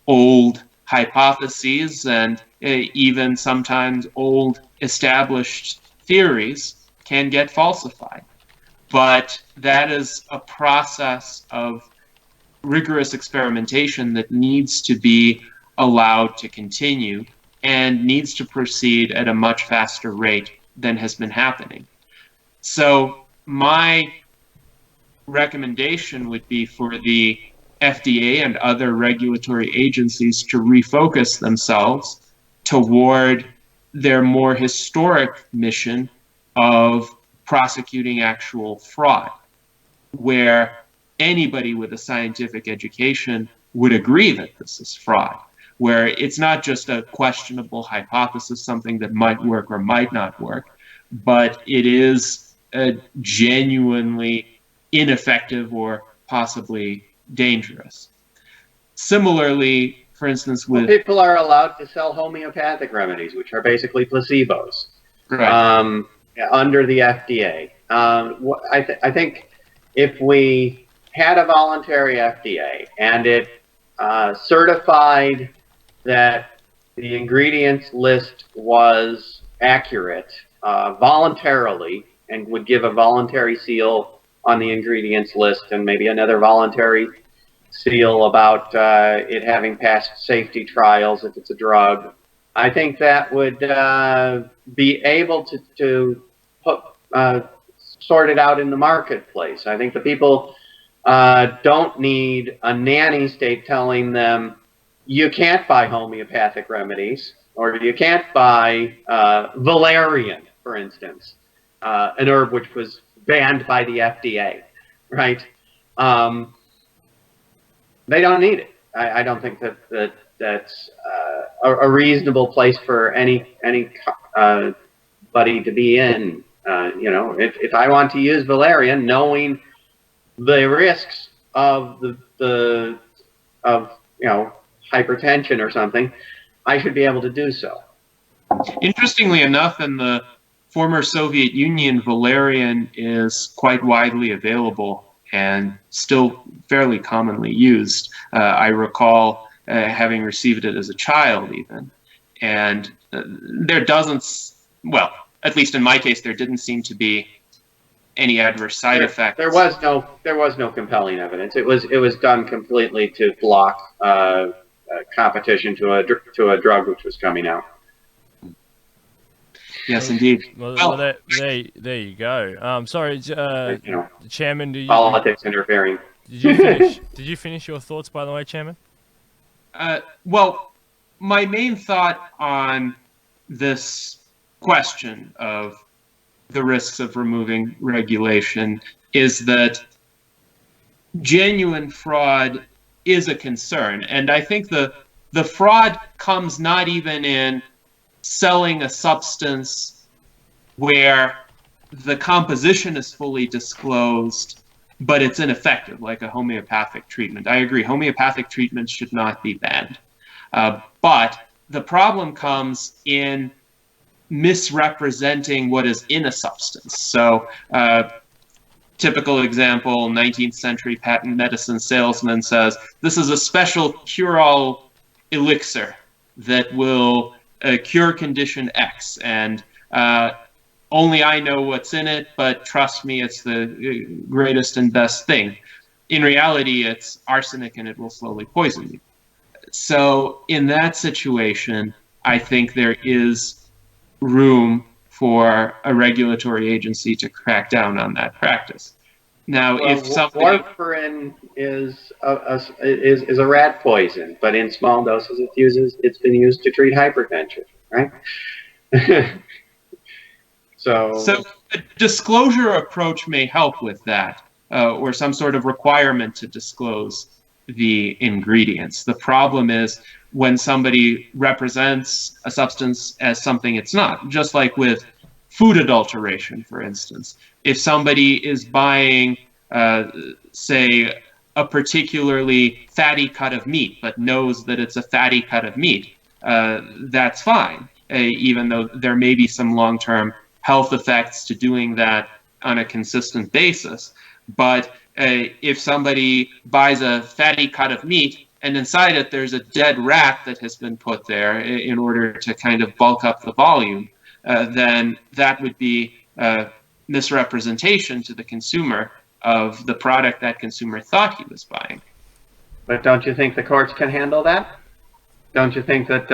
old hypotheses and even sometimes old established theories can get falsified. But that is a process of rigorous experimentation that needs to be allowed to continue and needs to proceed at a much faster rate than has been happening. So my recommendation would be for the FDA and other regulatory agencies to refocus themselves toward their more historic mission of prosecuting actual fraud, where anybody with a scientific education would agree that this is fraud, where it's not just a questionable hypothesis, something that might work or might not work, but it is a genuinely ineffective or possibly dangerous. Similarly, for instance, with... people are allowed to sell homeopathic remedies, which are basically placebos, right. Under the FDA. I think if we had a voluntary FDA and it certified that the ingredients list was accurate, voluntarily and would give a voluntary seal on the ingredients list and maybe another voluntary seal about it having passed safety trials if it's a drug, I think that would be able to put, sort it out in the marketplace. I think the people don't need a nanny state telling them you can't buy homeopathic remedies or you can't buy valerian, for instance, an herb which was banned by the FDA, right? They don't need it. I don't think that's a reasonable place for anybody to be in. You know, if I want to use valerian, knowing the risks of you know, hypertension or something, I should be able to do so. Interestingly enough, in the former Soviet Union, valerian is quite widely available and still fairly commonly used. I recall having received it as a child even. And there doesn't, well, at least in my case, there didn't seem to be any adverse side effects. There was no compelling evidence. It was done completely to block competition to a drug which was coming out. Yes, indeed. Well, there you go. Sorry, You know, Chairman. politics interfering. Did you finish? Did you finish your thoughts, by the way, Chairman? Well, my main thought on this question of the risks of removing regulation is that genuine fraud is a concern. And I think the fraud comes not even in selling a substance where the composition is fully disclosed, but it's ineffective, like a homeopathic treatment. I agree, homeopathic treatments should not be banned. But the problem comes in misrepresenting what is in a substance. So typical example, 19th century patent medicine salesman says, this is a special cure-all elixir that will cure condition X, and only I know what's in it, but trust me, it's the greatest and best thing. In reality, it's arsenic and it will slowly poison you. So in that situation, I think there is room for a regulatory agency to crack down on that practice. Now, well, if somebody... warfarin is a rat poison, but in small doses it's been used to treat hypertension, right? So a disclosure approach may help with that, or some sort of requirement to disclose the ingredients. The problem is when somebody represents a substance as something it's not, just like with food adulteration, for instance. If somebody is buying, say, a particularly fatty cut of meat, but knows that it's a fatty cut of meat, that's fine, even though there may be some long-term health effects to doing that on a consistent basis. But if somebody buys a fatty cut of meat and inside it there's a dead rat that has been put there in order to kind of bulk up the volume, then that would be misrepresentation to the consumer of the product that consumer thought he was buying. But don't you think the courts can handle that? Don't you think that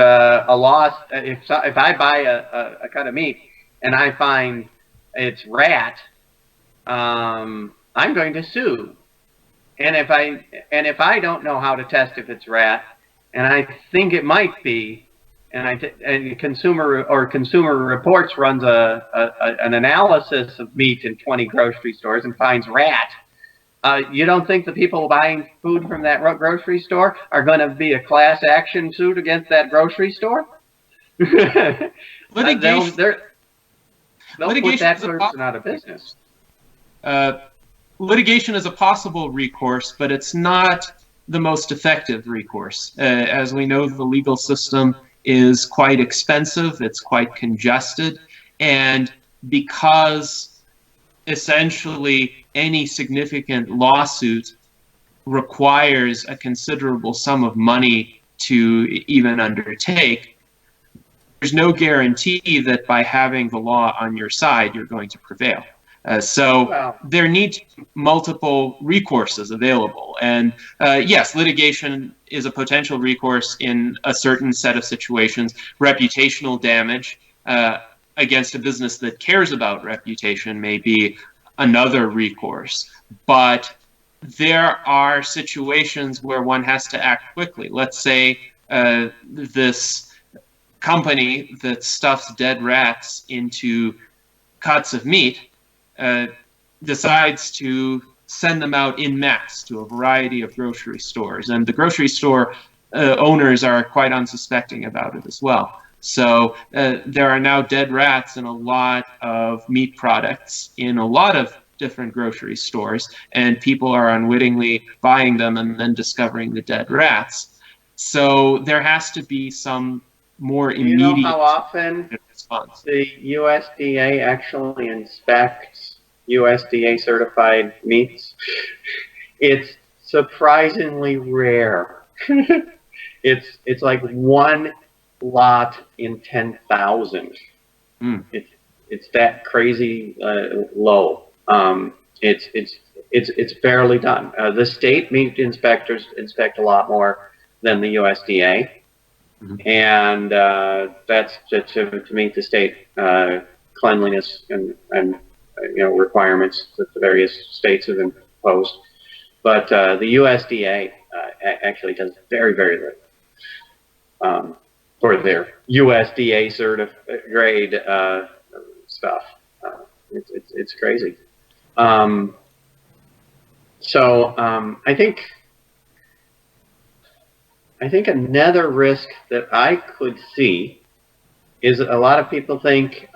a loss, if I buy a cut of meat and I find it's rat, I'm going to sue. And if I don't know how to test if it's rat, and I think it might be, and Consumer Reports runs an analysis of meat in 20 grocery stores and finds rat, you don't think the people buying food from that grocery store are going to be a class action suit against that grocery store? Litigation. They'll put that person out of business. Litigation is a possible recourse, but it's not the most effective recourse. As we know, the legal system is quite expensive, it's quite congested, and because essentially any significant lawsuit requires a considerable sum of money to even undertake, there's no guarantee that by having the law on your side, you're going to prevail. So there need to be multiple recourses available. And yes, litigation is a potential recourse in a certain set of situations. Reputational damage against a business that cares about reputation may be another recourse. But there are situations where one has to act quickly. Let's say this company that stuffs dead rats into cuts of meat decides to send them out en masse to a variety of grocery stores. And the grocery store owners are quite unsuspecting about it as well. So there are now dead rats in a lot of meat products in a lot of different grocery stores, and people are unwittingly buying them and then discovering the dead rats. So there has to be some more immediate response. You know how often response. The USDA actually inspects USDA certified meats? It's surprisingly rare. It's like one lot in 10,000. It's that crazy low. It's barely done. The state meat inspectors inspect a lot more than the USDA, and that's to meet the state cleanliness and requirements that the various states have imposed. But the USDA actually does very, very little for their USDA certified grade stuff. It's crazy. I think another risk that I could see is a lot of people think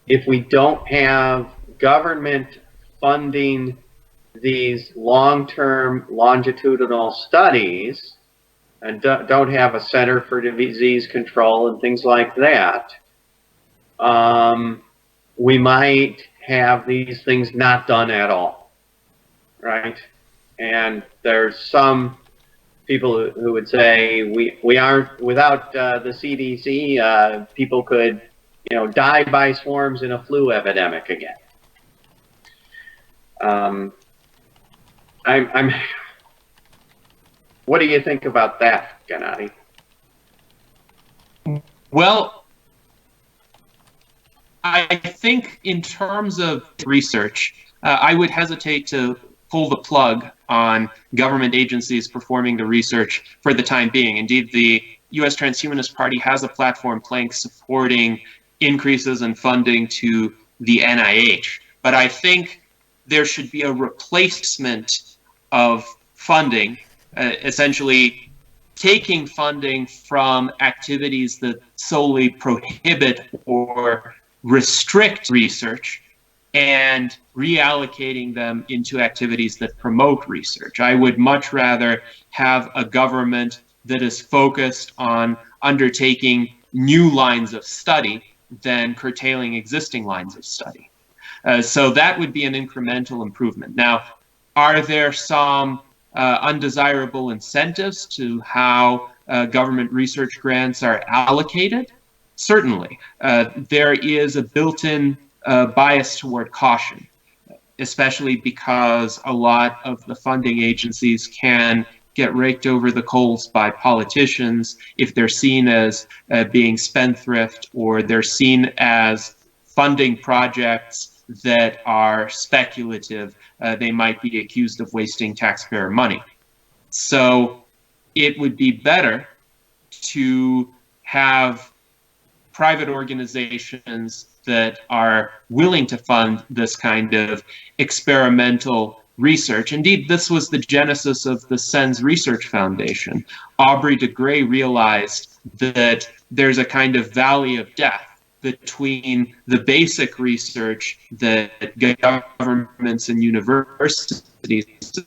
if we don't have government funding these long-term longitudinal studies and don't have a center for disease control and things like that, we might have these things not done at all, right? And there's some people who would say we aren't, without the CDC, people could die by swarms in a flu epidemic again. What do you think about that, Gennady? Well, I think in terms of research, I would hesitate to pull the plug on government agencies performing the research for the time being. Indeed, the U.S. Transhumanist Party has a platform plank supporting increases in funding to the NIH. But I think there should be a replacement of funding, essentially taking funding from activities that solely prohibit or restrict research and reallocating them into activities that promote research. I would much rather have a government that is focused on undertaking new lines of study than curtailing existing lines of study. So that would be an incremental improvement. Now, are there some undesirable incentives to how government research grants are allocated? Certainly. There is a built-in bias toward caution, especially because a lot of the funding agencies can get raked over the coals by politicians if they're seen as being spendthrift, or they're seen as funding projects that are speculative. They might be accused of wasting taxpayer money. So it would be better to have private organizations that are willing to fund this kind of experimental research. Indeed, this was the genesis of the SENS Research Foundation. Aubrey de Grey realized that there's a kind of valley of death between the basic research that governments and universities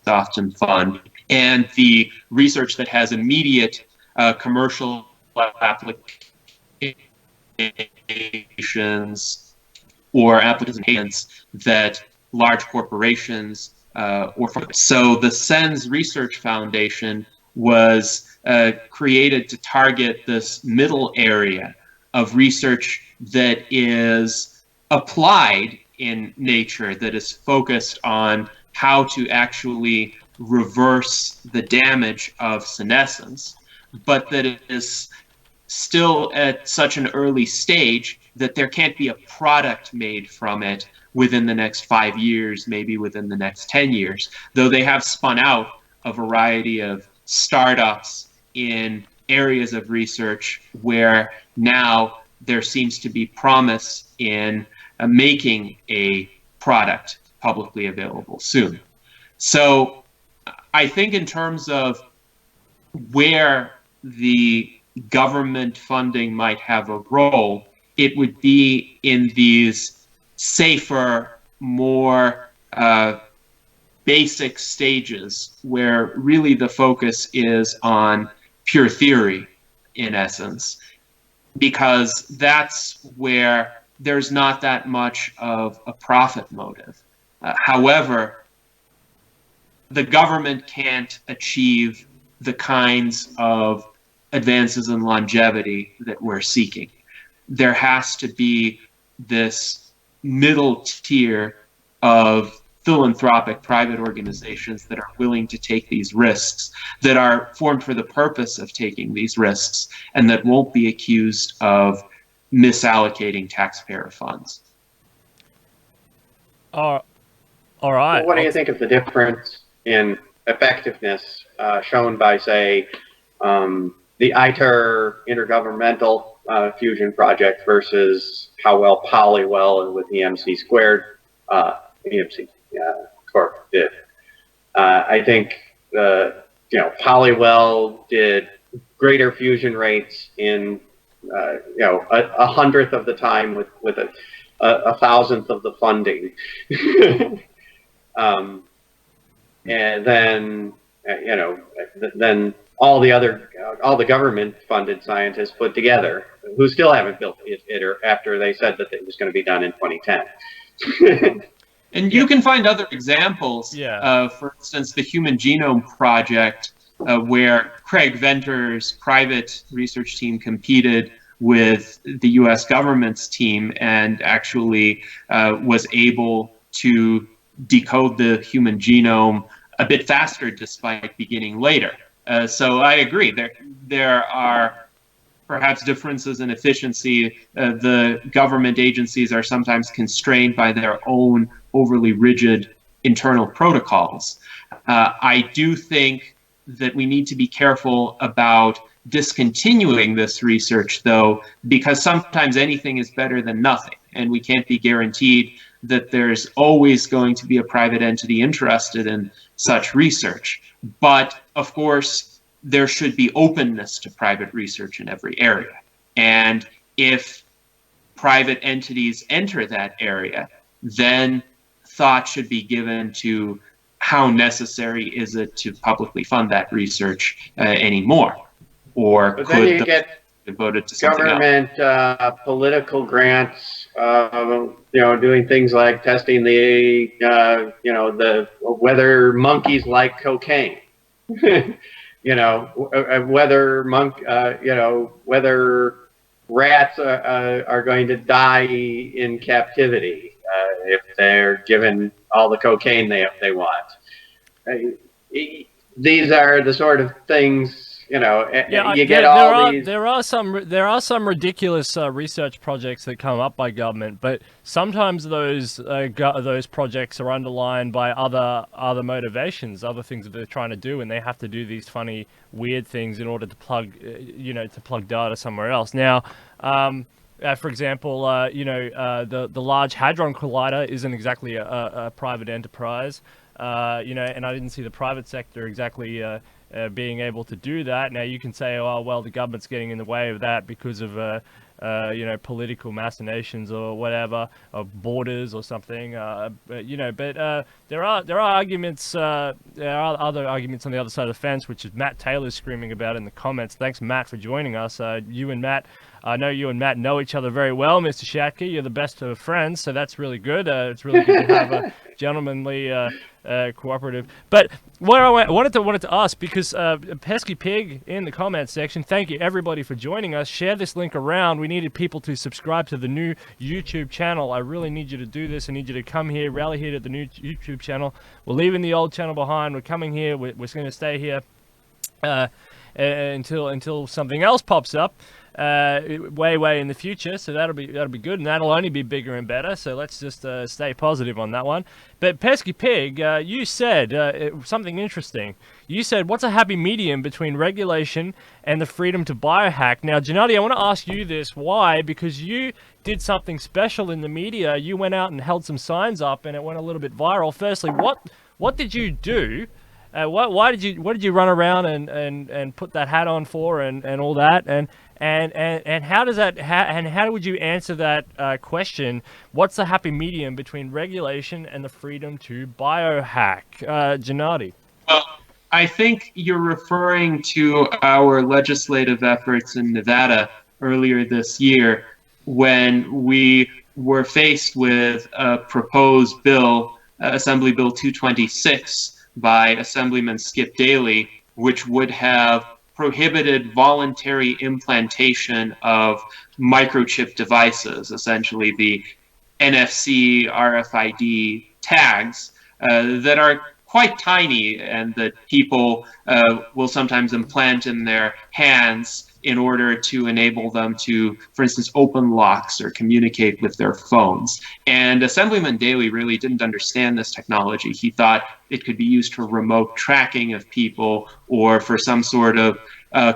often fund and the research that has immediate commercial applications or applications that large corporations so the SENS Research Foundation was created to target this middle area of research that is applied in nature, that is focused on how to actually reverse the damage of senescence, but that it is still at such an early stage that there can't be a product made from it within the next 5 years, maybe within the next 10 years, though they have spun out a variety of startups in areas of research where now there seems to be promise in making a product publicly available soon. So I think in terms of where the government funding might have a role, it would be in these safer, more basic stages where really the focus is on pure theory, in essence, because that's where there's not that much of a profit motive. However, the government can't achieve the kinds of advances in longevity that we're seeking. There has to be this middle tier of philanthropic private organizations that are willing to take these risks, that are formed for the purpose of taking these risks, and that won't be accused of misallocating taxpayer funds. All right. Well, what do you think of the difference in effectiveness shown by, say, the ITER Intergovernmental Fusion Project versus how well Polywell and with EMC squared, EMC Corp did? I think Polywell did greater fusion rates in a hundredth of the time with a thousandth of the funding, and then then all the government funded scientists put together, who still haven't built ITER after they said that it was going to be done in 2010. And you can find other examples. For instance, the Human Genome Project, where Craig Venter's private research team competed with the US government's team and actually was able to decode the human genome a bit faster despite beginning later. So I agree, there are perhaps differences in efficiency. The government agencies are sometimes constrained by their own overly rigid internal protocols. I do think that we need to be careful about discontinuing this research, though, because sometimes anything is better than nothing, and we can't be guaranteed that there's always going to be a private entity interested in such research. But, of course, there should be openness to private research in every area. And if private entities enter that area, then thought should be given to how necessary is it to publicly fund that research anymore, or but then you get devoted to something government political grants, doing things like testing the whether monkeys like cocaine, whether whether rats are going to die in captivity if they're given all the cocaine they want. These are the sort of things. You get all these. There are some ridiculous research projects that come up by government, but sometimes those projects are underlined by other motivations, other things that they're trying to do, and they have to do these funny, weird things in order to plug data somewhere else. Now, for example, the Large Hadron Collider isn't exactly a private enterprise, and I didn't see the private sector exactly. Being able to do that. Now you can say, oh well, the government's getting in the way of that because of political machinations or whatever, or borders or something. But there are arguments. There are other arguments on the other side of the fence, which is Matt Taylor's screaming about in the comments. Thanks, Matt, for joining us. You and Matt. I know you and Matt know each other very well, Mr. Schattke. You're the best of friends, so that's really good. It's really good to have gentlemanly, cooperative. But what I wanted to ask, because Pesky Pig in the comments section, thank you everybody for joining us. Share this link around. We needed people to subscribe to the new YouTube channel. I really need you to do this. I need you to come here, rally here to the new YouTube channel. We're leaving the old channel behind. We're coming here. We're going to stay here until something else pops up. Way in the future, so that'll be good, and that'll only be bigger and better. So let's just stay positive on that one. But Pesky Pig, you said something interesting. You said, what's a happy medium between regulation and the freedom to biohack? Now, Gennady, I want to ask you this. Why? Because you did something special in the media. You went out and held some signs up, and it went a little bit viral. Firstly, what did you do? What did you run around and put that hat on for, and all that, and how does that how would you answer that question? What's the happy medium between regulation and the freedom to biohack, Gennady? Well, I think you're referring to our legislative efforts in Nevada earlier this year, when we were faced with a proposed bill, Assembly Bill 226. By Assemblyman Skip Daly, which would have prohibited voluntary implantation of microchip devices, essentially the NFC, RFID tags that are quite tiny and that people will sometimes implant in their hands in order to enable them to, for instance, open locks or communicate with their phones. And Assemblyman Daly really didn't understand this technology. He thought it could be used for remote tracking of people or for some sort of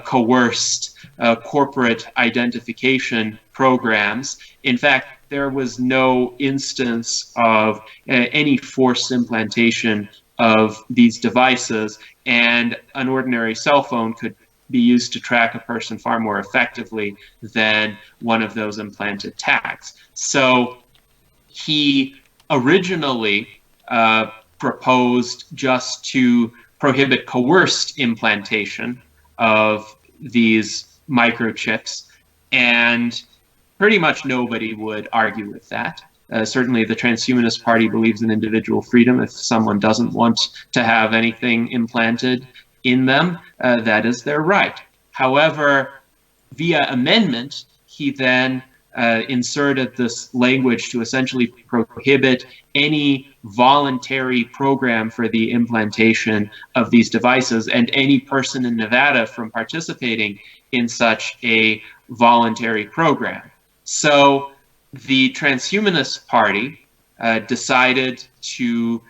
coerced corporate identification programs. In fact, there was no instance of any forced implantation of these devices, and an ordinary cell phone could be used to track a person far more effectively than one of those implanted tags. So he originally proposed just to prohibit coerced implantation of these microchips, and pretty much nobody would argue with that. Certainly the Transhumanist Party believes in individual freedom. If someone doesn't want to have anything implanted in them, that is their right. However, via amendment, he then inserted this language to essentially prohibit any voluntary program for the implantation of these devices, and any person in Nevada from participating in such a voluntary program. So the Transhumanist Party decided to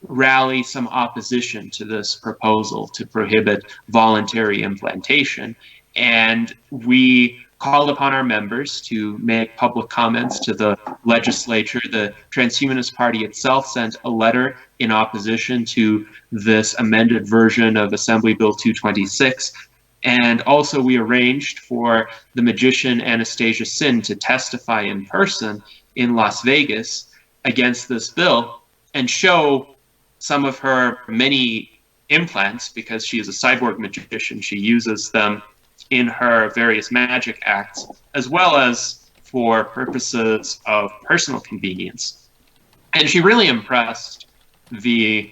rally some opposition to this proposal to prohibit voluntary implantation, and we called upon our members to make public comments to the legislature. The Transhumanist Party itself sent a letter in opposition to this amended version of Assembly Bill 226. And also we arranged for the magician Anastasia Sin to testify in person in Las Vegas against this bill and show some of her many implants, because she is a cyborg magician. She uses them in her various magic acts, as well as for purposes of personal convenience. And she really impressed the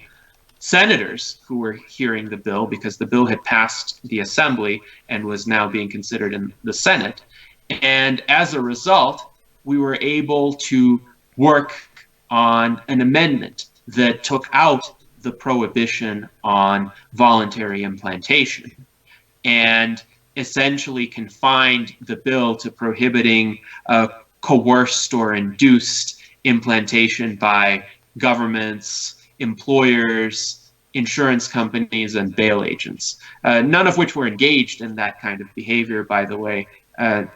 senators who were hearing the bill, because the bill had passed the Assembly and was now being considered in the Senate. And as a result, we were able to work on an amendment that took out the prohibition on voluntary implantation and essentially confined the bill to prohibiting coerced or induced implantation by governments, employers, insurance companies, and bail agents, none of which were engaged in that kind of behavior, by the way,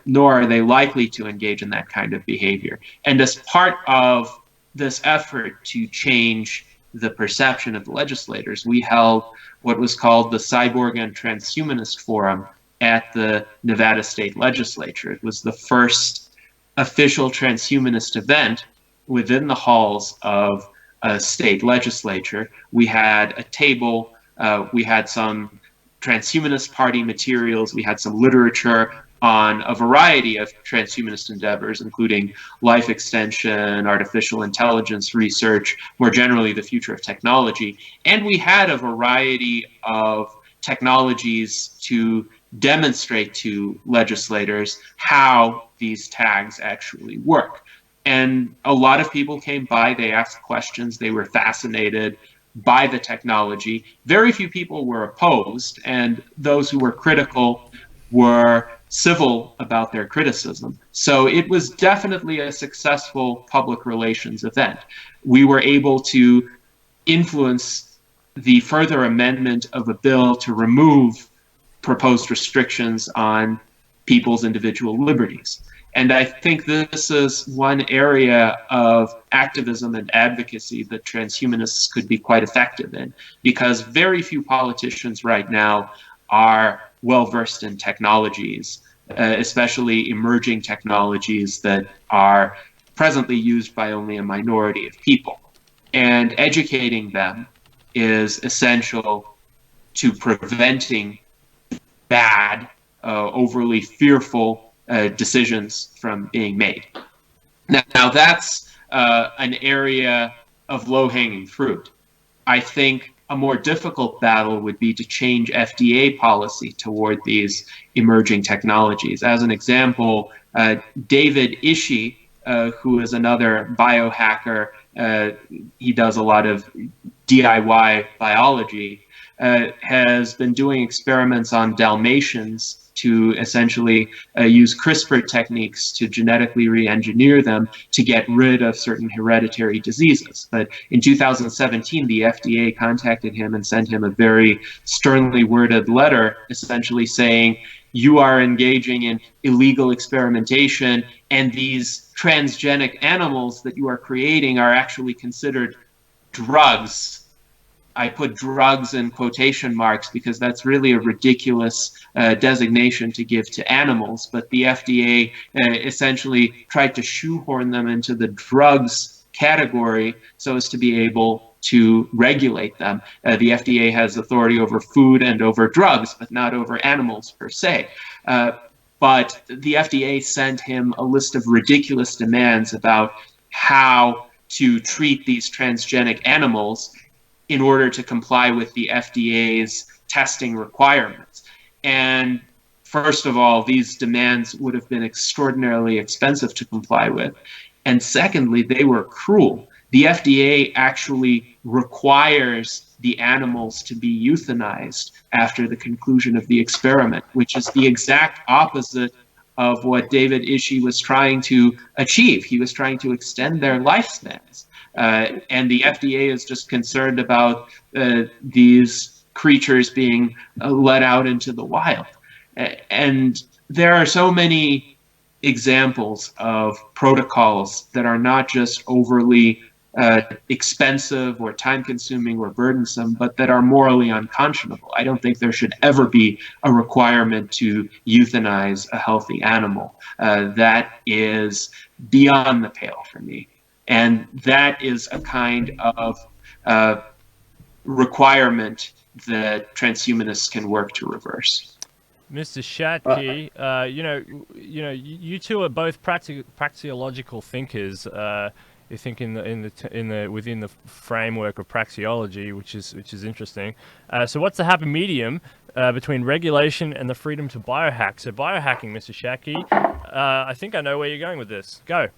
nor are they likely to engage in that kind of behavior. And as part of this effort to change the perception of the legislators, we held what was called the Cyborg and Transhumanist Forum at the Nevada State Legislature. It was the first official transhumanist event within the halls of a state legislature. We had a table, we had some Transhumanist Party materials, we had some literature on a variety of transhumanist endeavors, including life extension, artificial intelligence research, more generally the future of technology. And we had a variety of technologies to demonstrate to legislators how these tags actually work. And a lot of people came by, they asked questions, they were fascinated by the technology. Very few people were opposed, and those who were critical were civil about their criticism. So it was definitely a successful public relations event. We were able to influence the further amendment of a bill to remove proposed restrictions on people's individual liberties. And I think this is one area of activism and advocacy that transhumanists could be quite effective in, because very few politicians right now are well-versed in technologies, especially emerging technologies that are presently used by only a minority of people. And educating them is essential to preventing bad, overly fearful decisions from being made. Now that's an area of low-hanging fruit. I think a more difficult battle would be to change FDA policy toward these emerging technologies. As an example, David Ishii, who is another biohacker, he does a lot of DIY biology, has been doing experiments on Dalmatians to essentially use CRISPR techniques to genetically re-engineer them to get rid of certain hereditary diseases. But in 2017, the FDA contacted him and sent him a very sternly worded letter, essentially saying, you are engaging in illegal experimentation, and these transgenic animals that you are creating are actually considered drugs. I put drugs in quotation marks because that's really a ridiculous designation to give to animals. But the FDA essentially tried to shoehorn them into the drugs category so as to be able to regulate them. The FDA has authority over food and over drugs, but not over animals per se. But the FDA sent him a list of ridiculous demands about how to treat these transgenic animals in order to comply with the FDA's testing requirements. And first of all, these demands would have been extraordinarily expensive to comply with. And secondly, they were cruel. The FDA actually requires the animals to be euthanized after the conclusion of the experiment, which is the exact opposite of what David Ishii was trying to achieve. He was trying to extend their lifespans. And the FDA is just concerned about these creatures being let out into the wild. And there are so many examples of protocols that are not just overly expensive or time-consuming or burdensome, but that are morally unconscionable. I don't think there should ever be a requirement to euthanize a healthy animal. That is beyond the pale for me. And that is a kind of requirement that transhumanists can work to reverse. Mr. Schattke, you two are both praxeological thinkers. You think within the framework of praxeology, which is interesting. So, what's the happy medium between regulation and the freedom to biohack? So, biohacking, Mr. Schattke. I think I know where you're going with this. Go.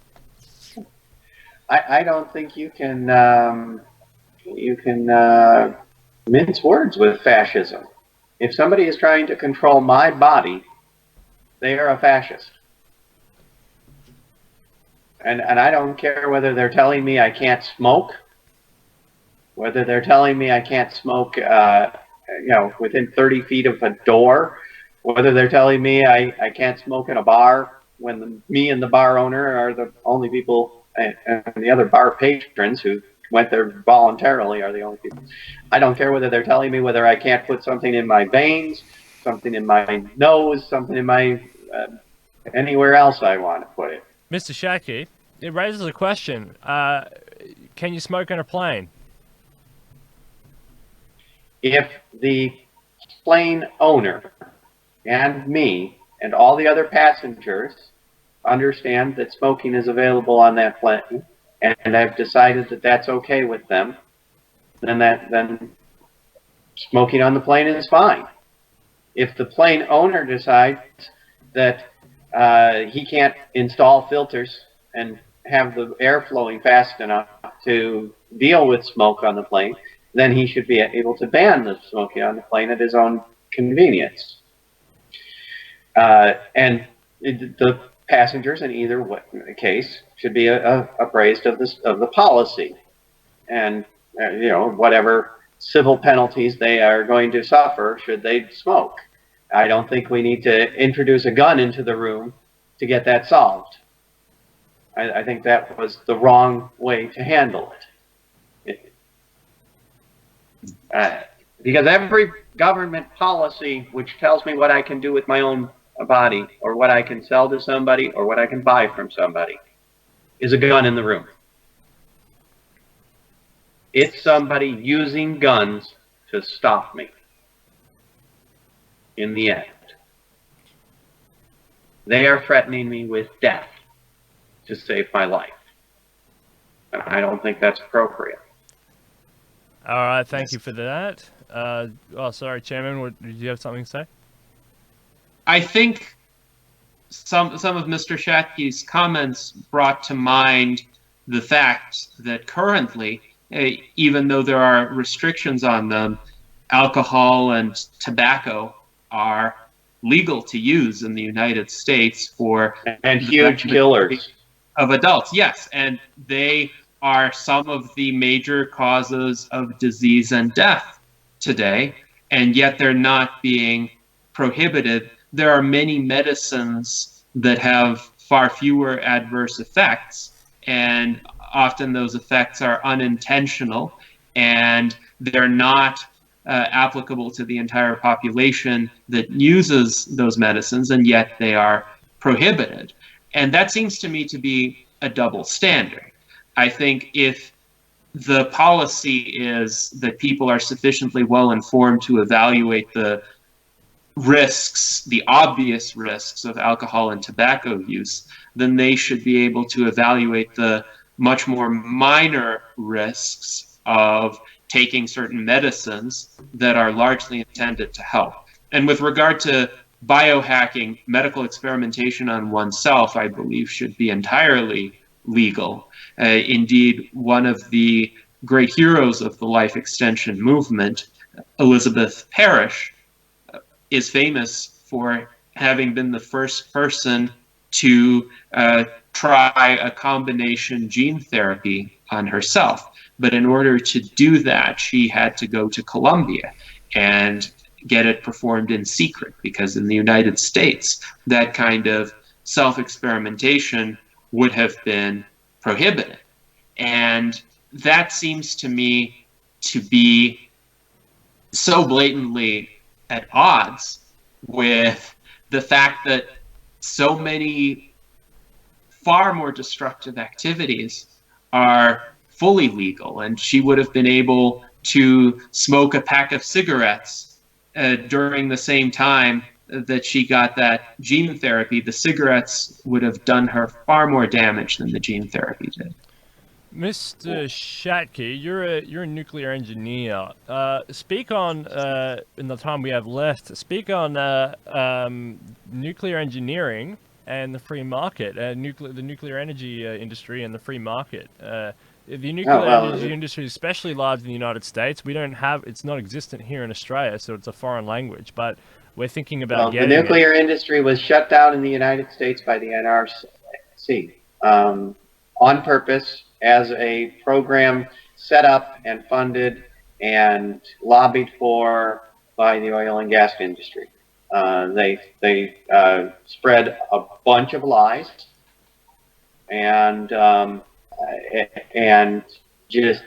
I don't think you can mince words with fascism. If somebody is trying to control my body, they are a fascist. And I don't care whether they're telling me I can't smoke, whether they're telling me I can't smoke, within 30 feet of a door, whether they're telling me I can't smoke in a bar when me and the bar owner are the only people, and the other bar patrons who went there voluntarily are the only people. I don't care whether they're telling me whether I can't put something in my veins, something in my nose, something in my anywhere else I want to put it. Mr. Schattke, it raises a question. Can you smoke on a plane? If the plane owner and me and all the other passengers understand that smoking is available on that plane, and I've decided that that's okay with them, then smoking on the plane is fine. If the plane owner decides that he can't install filters and have the air flowing fast enough to deal with smoke on the plane, then he should be able to ban the smoking on the plane at his own convenience. And the passengers in either case should be appraised of the policy, and whatever civil penalties they are going to suffer should they smoke. I don't think we need to introduce a gun into the room to get that solved. I think that was the wrong way to handle it. Because every government policy which tells me what I can do with my own body, or what I can sell to somebody, or what I can buy from somebody, is a gun in the room. It's somebody using guns to stop me. In the end, they are threatening me with death to save my life. And I don't think that's appropriate. All right, thank you for that. Oh, sorry, Chairman, did you have something to say? I think some of Mr. Schattke's comments brought to mind the fact that currently, even though there are restrictions on them, alcohol and tobacco are legal to use in the United States for and huge killers of adults. Yes, and they are some of the major causes of disease and death today, and yet they're not being prohibited. There are many medicines that have far fewer adverse effects, and often those effects are unintentional, and they're not applicable to the entire population that uses those medicines, and yet they are prohibited. And that seems to me to be a double standard. I think if the policy is that people are sufficiently well informed to evaluate the risks, the obvious risks of alcohol and tobacco use, then they should be able to evaluate the much more minor risks of taking certain medicines that are largely intended to help. And with regard to biohacking, medical experimentation on oneself, I believe, should be entirely legal. Indeed, one of the great heroes of the life extension movement, Elizabeth Parrish, is famous for having been the first person to try a combination gene therapy on herself. But in order to do that, she had to go to Colombia and get it performed in secret, because in the United States, that kind of self-experimentation would have been prohibited. And that seems to me to be so blatantly at odds with the fact that so many far more destructive activities are fully legal, and she would have been able to smoke a pack of cigarettes during the same time that she got that gene therapy. The cigarettes would have done her far more damage than the gene therapy did. Mr. Schattke, you're a nuclear engineer. Speak on, in the time we have left, speak on nuclear engineering and the free market, the nuclear energy industry and the free market. The nuclear energy industry is especially large in the United States. We don't have, it's not existent here in Australia, so it's a foreign language, but we're thinking about getting the nuclear industry was shut down in the United States by the NRC on purpose, as a program set up and funded and lobbied for by the oil and gas industry. They spread a bunch of lies and just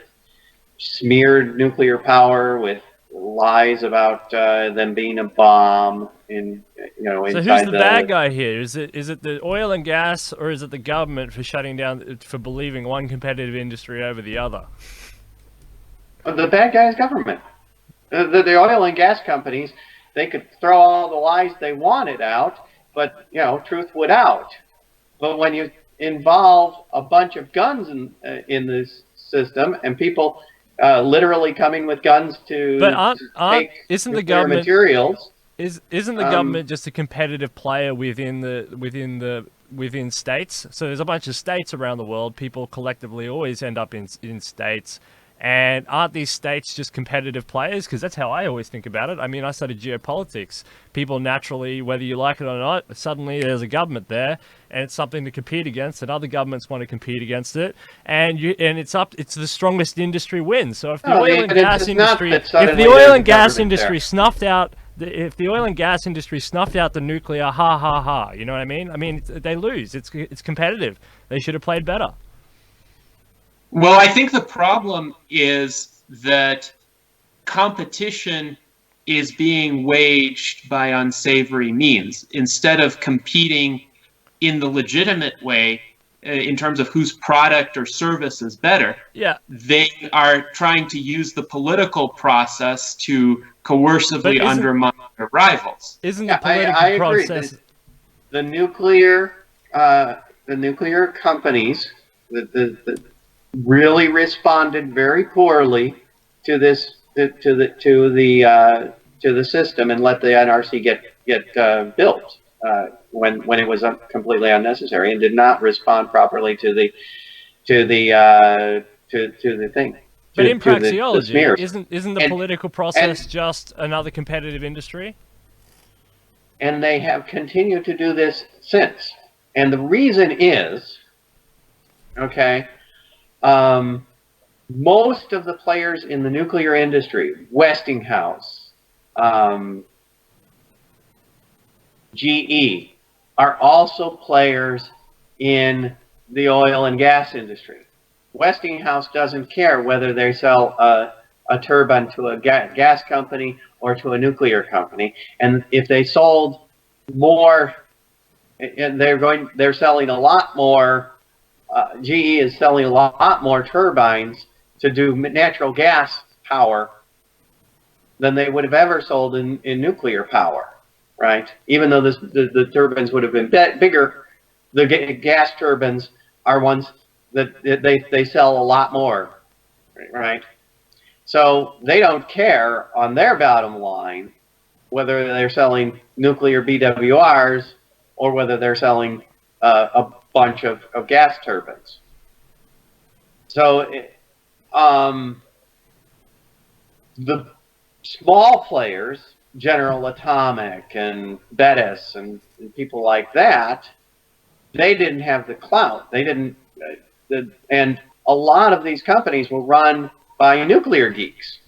smeared nuclear power with lies about them being a bomb in, So inside who's the bad guy here? Is it the oil and gas, or is it the government for shutting down, for believing one competitive industry over the other? The bad guy is government. The oil and gas companies, they could throw all the lies they wanted out, but truth would out. But when you involve a bunch of guns in this system, and people literally coming with guns to take isn't the nuclear government materials, isn't the government just a competitive player within states? So there's a bunch of states around the world. People collectively always end up in states. And aren't these states just competitive players? Because that's how I always think about it. I mean, I studied geopolitics. People naturally, whether you like it or not, suddenly there's a government there, and it's something to compete against, and other governments want to compete against it, and it's the strongest industry wins. So if the oil and gas industry, snuffed out, if the oil and gas industry snuffed out the nuclear, ha ha ha, you know what I mean? I mean, they lose. It's competitive. They should have played better. Well, I think the problem is that competition is being waged by unsavory means. Instead of competing in the legitimate way, in terms of whose product or service is better, they are trying to use the political process to coercively undermine their rivals. Isn't the political process... The nuclear companies, the really responded very poorly to this to the system and let the NRC get built when it was completely unnecessary, and did not respond properly to the thing. But in praxeology, isn't the political process just another competitive industry? And they have continued to do this since. And the reason is, most of the players in the nuclear industry, Westinghouse, GE, are also players in the oil and gas industry. Westinghouse doesn't care whether they sell a turbine to a gas company or to a nuclear company, and if they sold more, and they're selling a lot more. GE is selling a lot more turbines to do natural gas power than they would have ever sold in nuclear power, right? Even though the turbines would have been bigger, the gas turbines are ones that they sell a lot more, right? So they don't care on their bottom line whether they're selling nuclear BWRs or whether they're selling a bunch of gas turbines. So the small players, General Atomic and Bettis and people like that, they didn't have the clout. They didn't, and a lot of these companies were run by nuclear geeks.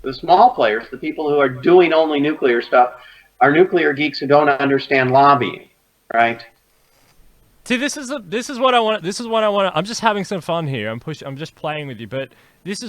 The small players, the people who are doing only nuclear stuff, are nuclear geeks who don't understand lobbying, right? See, this is what I want. This is what I want. I'm just having some fun here. I'm just playing with you. But this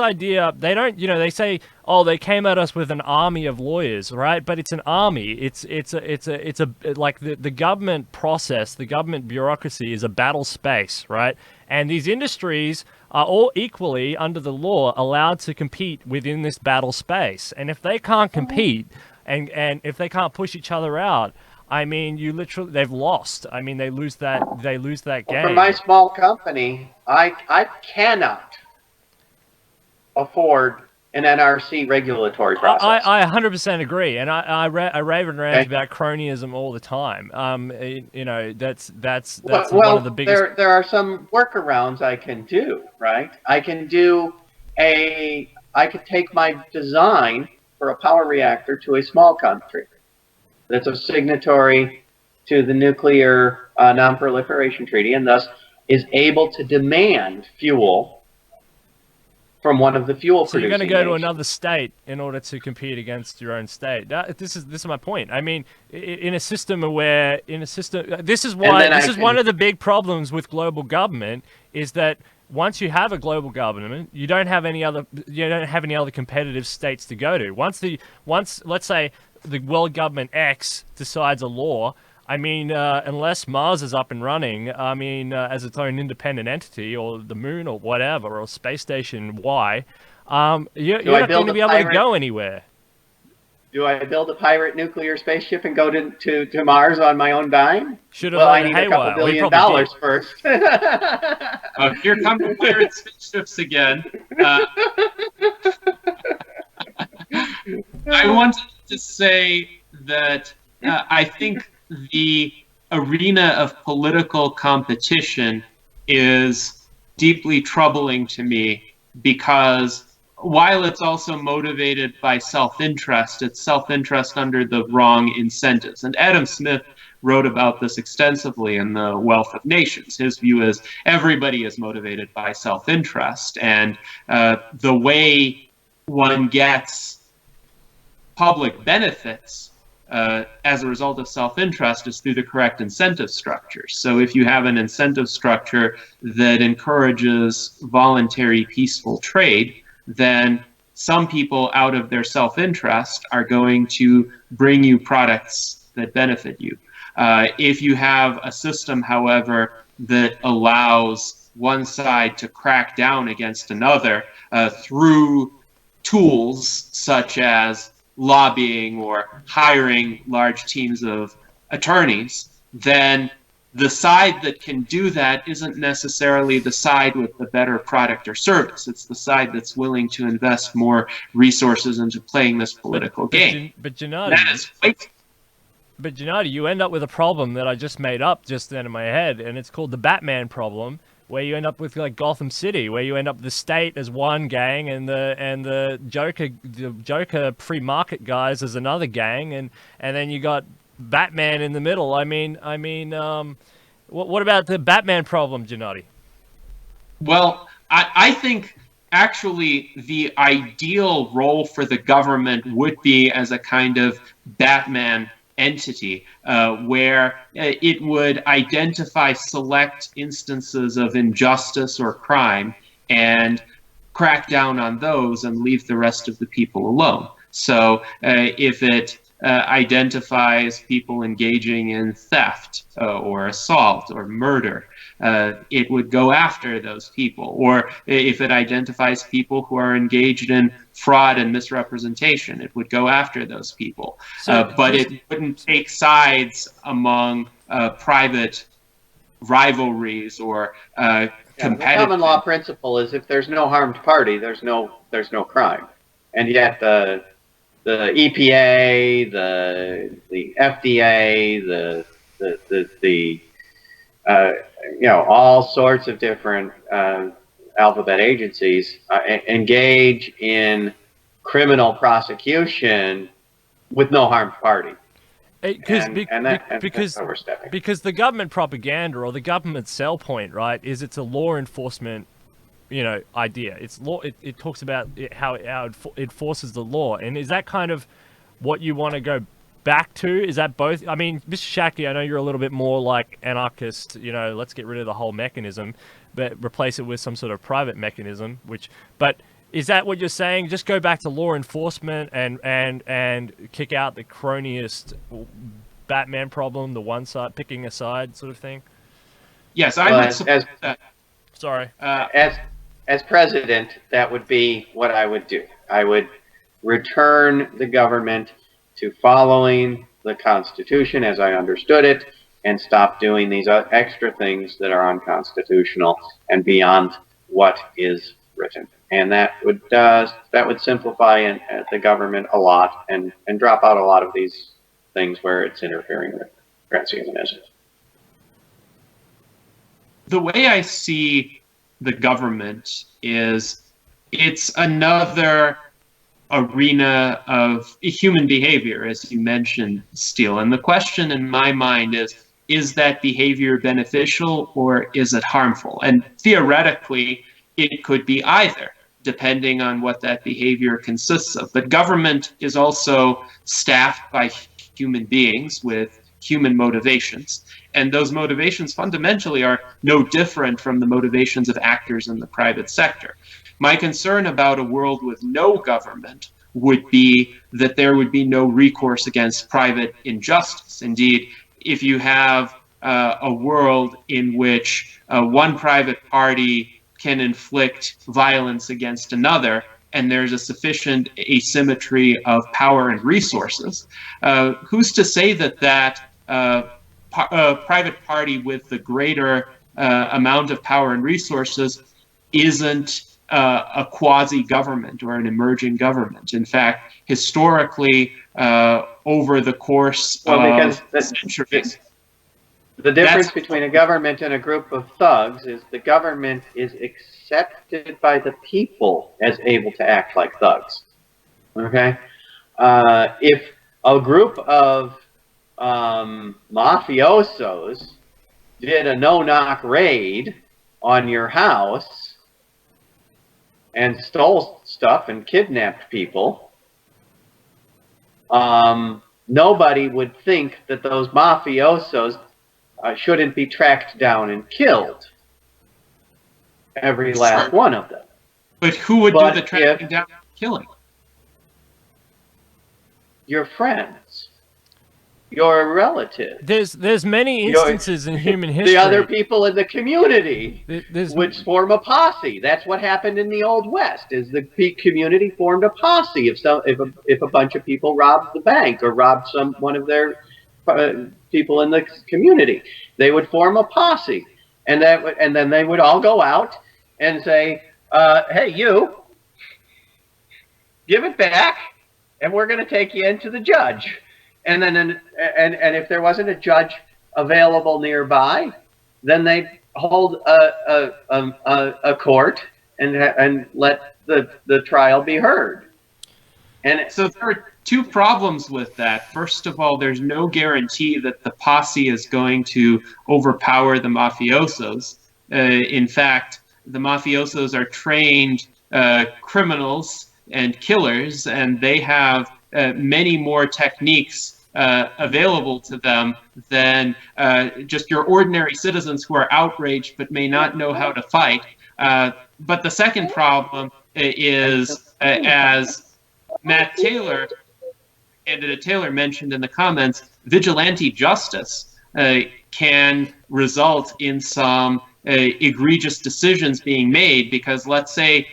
idea. They don't. They say, oh, they came at us with an army of lawyers, right? But it's an army. It's like the government process, the government bureaucracy is a battle space, right? And these industries are all equally under the law allowed to compete within this battle space. And if they can't compete, and if they can't push each other out, I mean, they've lost. I mean, they lose that game. For my small company, I cannot afford an NRC regulatory process. I 100% agree, and I rave and rant about cronyism all the time. That's one of the biggest. There are some workarounds I can do, right? I could take my design for a power reactor to a small country that's a signatory to the Nuclear Non-Proliferation Treaty, and thus is able to demand fuel from one of the fuel producing. So you're going to go to another state in order to compete against your own state. This is my point. I mean, this is why this is one of the big problems with global government is that once you have a global government, you don't have any other competitive states to go to. Once let's say the world government X decides a law, I mean, unless Mars is up and running, I mean, as its own independent entity, or the moon, or whatever, or space station Y, you're not going to be able to go anywhere. Do I build a pirate nuclear spaceship and go to Mars on my own dime? Should have Well, I voted need a couple haywire. We billion probably dollars did. first. Here come the pirate spaceships again. I wanted to say that I think the arena of political competition is deeply troubling to me because while it's also motivated by self-interest, it's self-interest under the wrong incentives. And Adam Smith wrote about this extensively in The Wealth of Nations. His view is everybody is motivated by self-interest, and the way one gets public benefits as a result of self-interest is through the correct incentive structures. So if you have an incentive structure that encourages voluntary peaceful trade, then some people out of their self-interest are going to bring you products that benefit you. If you have a system, however, that allows one side to crack down against another through tools such as lobbying or hiring large teams of attorneys, then the side that can do that isn't necessarily the side with the better product or service. It's the side that's willing to invest more resources into playing this political game. But Gennady, you end up with a problem that I just made up just then in my head, and it's called the Batman problem, where you end up with like Gotham City, where you end up the state as one gang and the Joker free market guys as another gang, and then you got Batman in the middle. What about the Batman problem, Gennady? Well, I think actually the ideal role for the government would be as a kind of Batman entity where it would identify select instances of injustice or crime and crack down on those and leave the rest of the people alone. So if it identifies people engaging in theft or assault or murder, it would go after those people. Or if it identifies people who are engaged in fraud and misrepresentation, it would go after those people. But it wouldn't take sides among private rivalries or competitive. The common law principle is if there's no harmed party, there's no crime. And yet the EPA, the FDA, all sorts of different alphabet agencies engage in criminal prosecution with no harmed party. Because the government propaganda or the government sell point, right, is it's a law enforcement, idea. It's law. It talks about how it enforces the law, and is that kind of what you want to go back to? Is that both? I mean, Mr. Schattke, I know you're a little bit more like anarchist. Let's get rid of the whole mechanism, but replace it with some sort of private mechanism. But is that what you're saying? Just go back to law enforcement and kick out the cronyist Batman problem, the one side picking a side sort of thing. Yes, I would support that. Sorry. As president, that would be what I would do. I would return the government to following the Constitution as I understood it, and stop doing these extra things that are unconstitutional and beyond what is written. And that would simplify the government a lot and drop out a lot of these things where it's interfering with transhumanism. The way I see the government is it's another arena of human behavior, as you mentioned, Steele. And the question in my mind is that behavior beneficial or is it harmful? And theoretically, it could be either, depending on what that behavior consists of. But government is also staffed by human beings with human motivations. And those motivations fundamentally are no different from the motivations of actors in the private sector. My concern about a world with no government would be that there would be no recourse against private injustice. Indeed, if you have a world in which one private party can inflict violence against another, and there's a sufficient asymmetry of power and resources, who's to say that private party with the greater amount of power and resources isn't a quasi-government or an emerging government? In fact, historically, over the course of centuries, the difference between a government and a group of thugs is the government is accepted by the people as able to act like thugs. Okay? If a group of mafiosos did a no-knock raid on your house and stole stuff and kidnapped people, nobody would think that those mafiosos shouldn't be tracked down and killed. Every last one of them. But who would do the tracking down and killing? Your friends. Your relatives. There's many instances in human history. The other people in the community would form a posse. That's what happened in the Old West. Is the community formed a posse if a bunch of people robbed the bank or robbed one of their people in the community, they would form a posse, and then they would all go out and say, "Hey, you, give it back, and we're going to take you into the judge." And then, and if there wasn't a judge available nearby, then they hold a court and let the trial be heard. And so there are two problems with that. First of all, there's no guarantee that the posse is going to overpower the mafiosos. In fact, the mafiosos are trained criminals and killers, and they have many more techniques available to them than just your ordinary citizens who are outraged but may not know how to fight. But the second problem is, as Matt Taylor, candidate Taylor, mentioned in the comments, vigilante justice can result in some egregious decisions being made, because let's say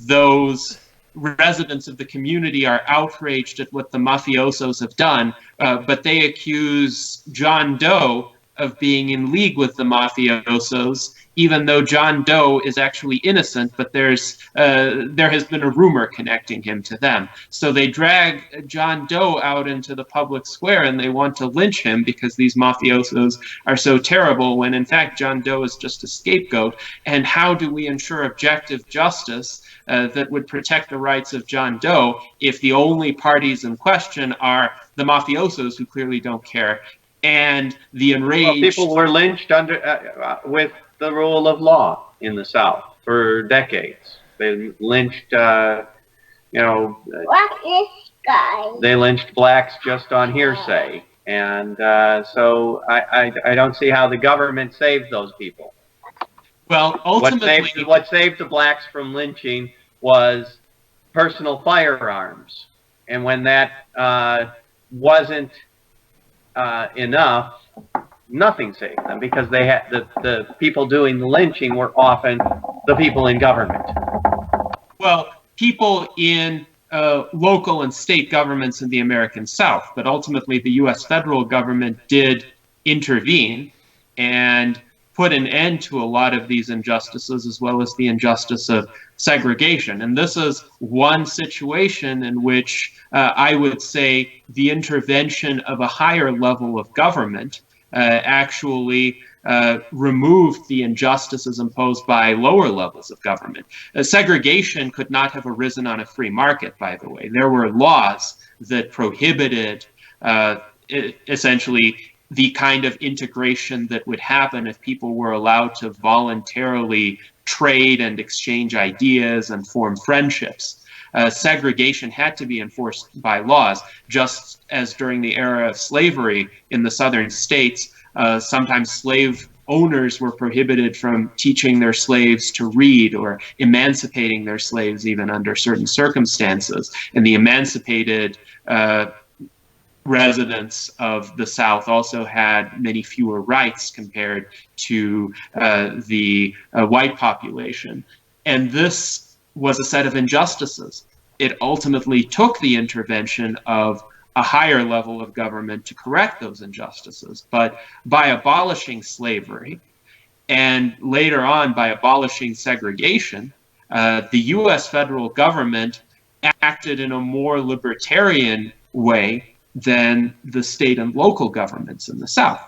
those residents of the community are outraged at what the mafiosos have done, but they accuse John Doe of being in league with the mafiosos, even though John Doe is actually innocent, but there has been a rumor connecting him to them. So they drag John Doe out into the public square and they want to lynch him because these mafiosos are so terrible, when in fact John Doe is just a scapegoat. And how do we ensure objective justice that would protect the rights of John Doe if the only parties in question are the mafiosos, who clearly don't care, and the enraged... Well, people were lynched under with the rule of law in the South for decades. They lynched, Black they lynched blacks just on hearsay, and so I don't see how the government saved those people. Well, ultimately, what saved the blacks from lynching was personal firearms, and when that wasn't enough, nothing saved them, because they had the people doing the lynching were often the people in government. Well, people in local and state governments in the American South, but ultimately the U.S. federal government did intervene and put an end to a lot of these injustices, as well as the injustice of segregation. And this is one situation in which I would say the intervention of a higher level of government actually removed the injustices imposed by lower levels of government. Segregation could not have arisen on a free market, by the way. There were laws that prohibited essentially the kind of integration that would happen if people were allowed to voluntarily trade and exchange ideas and form friendships. Segregation had to be enforced by laws, just as during the era of slavery in the southern states, sometimes slave owners were prohibited from teaching their slaves to read or emancipating their slaves even under certain circumstances. And the emancipated residents of the South also had many fewer rights compared to the white population. And this was a set of injustices. It ultimately took the intervention of a higher level of government to correct those injustices. But by abolishing slavery, and later on by abolishing segregation, the US federal government acted in a more libertarian way than the state and local governments in the South.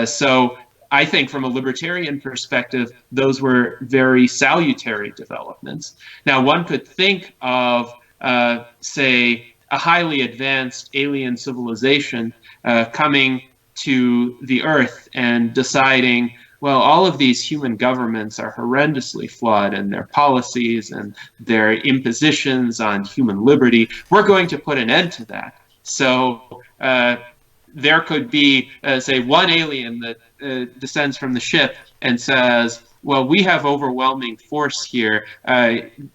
So I think from a libertarian perspective, those were very salutary developments. Now, one could think of, say, a highly advanced alien civilization coming to the Earth and deciding, well, all of these human governments are horrendously flawed in their policies and their impositions on human liberty. We're going to put an end to that. So there could be, say, one alien that descends from the ship and says, well, we have overwhelming force here.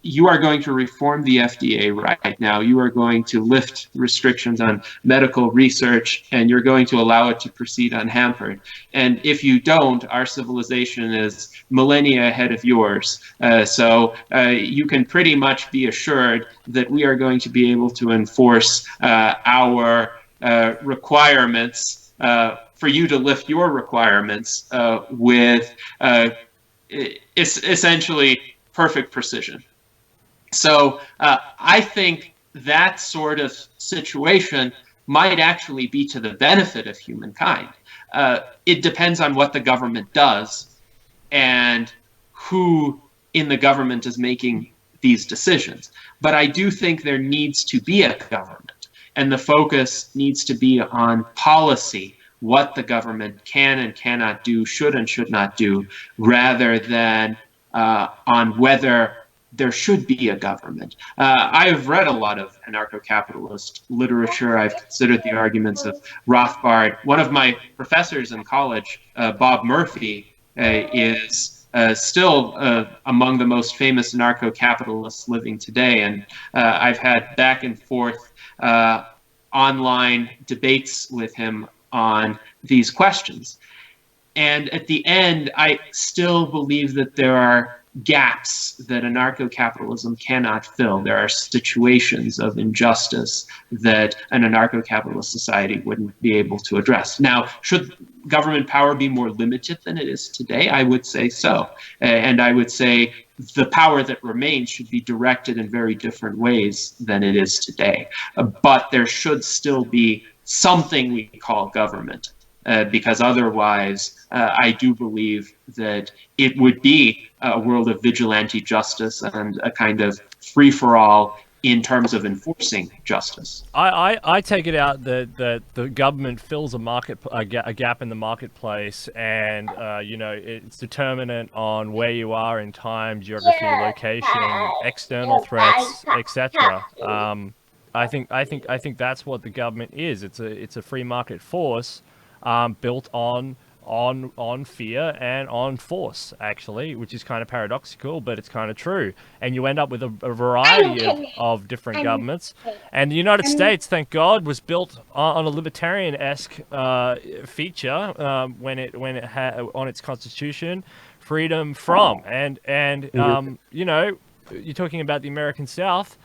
You are going to reform the FDA right now. You are going to lift restrictions on medical research, and you're going to allow it to proceed unhampered. And if you don't, our civilization is millennia ahead of yours. So you can pretty much be assured that we are going to be able to enforce our requirements for you to lift your requirements with essentially perfect precision. So I think that sort of situation might actually be to the benefit of humankind. It depends on what the government does and who in the government is making these decisions. But I do think there needs to be a government, and the focus needs to be on policy, what the government can and cannot do, should and should not do, rather than on whether there should be a government. I've read a lot of anarcho-capitalist literature. I've considered the arguments of Rothbard. One of my professors in college, Bob Murphy, is still among the most famous anarcho-capitalists living today. And I've had back and forth online debates with him on these questions. And at the end, I still believe that there are gaps that anarcho-capitalism cannot fill. There are situations of injustice that an anarcho-capitalist society wouldn't be able to address. Now, should government power be more limited than it is today? I would say so. And I would say the power that remains should be directed in very different ways than it is today. But there should still be something we call government, because otherwise I do believe that it would be a world of vigilante justice and a kind of free-for-all in terms of enforcing justice. I take it out that the government fills a gap in the marketplace, and you know, it's determinant on where you are in time, geography, location, external threats, etc. I think that's what the government is. It's a free market force built on fear and on force, actually, which is kind of paradoxical, but it's kind of true. And you end up with a variety of different governments. And the United States, thank God, was built on a libertarian-esque feature when it had on its constitution, freedom from. And you know, you're talking about the American South.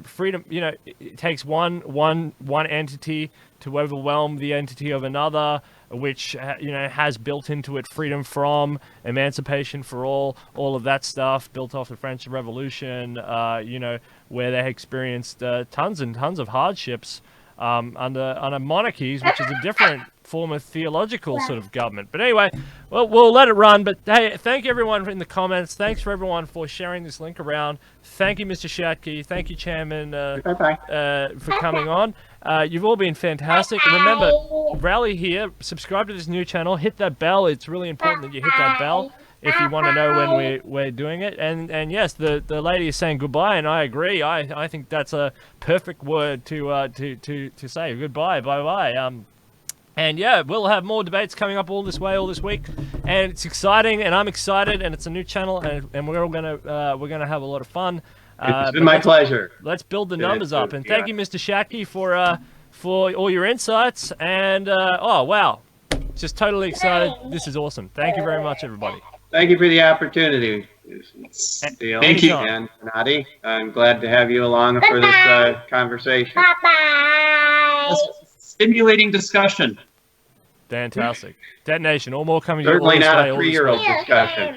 Freedom, you know, it takes one entity to overwhelm the entity of another, which, you know, has built into it freedom from, emancipation for all of that stuff, built off the French Revolution, you know, where they experienced tons and tons of hardships under monarchies, which is a different form of theological sort of government. But anyway, well, we'll let it run. But hey, thank you everyone in the comments. Thanks for everyone for sharing this link around. Thank you, Mr. Schattke. Thank you, Chairman, for coming on. You've all been fantastic. And remember, rally here, subscribe to this new channel, hit that bell. It's really important that you hit that bell if you want to know when we're doing it. And yes, the lady is saying goodbye, and I agree. I think that's a perfect word to say goodbye, bye. And yeah, we'll have more debates coming up all this week, and it's exciting, and I'm excited, and it's a new channel, and we're all gonna have a lot of fun. It's been my pleasure. Let's build the numbers up, and thank you, Mr. Schattke, for all your insights. And oh wow, just totally excited. This is awesome. Thank you very much, everybody. Thank you for the opportunity. Steele Thank you. and Nadi. I'm glad to have you along for this conversation. Bye-bye. Stimulating discussion. Fantastic. Detonation. All more coming your Certainly all this not way, a all this 3-year-old way. discussion.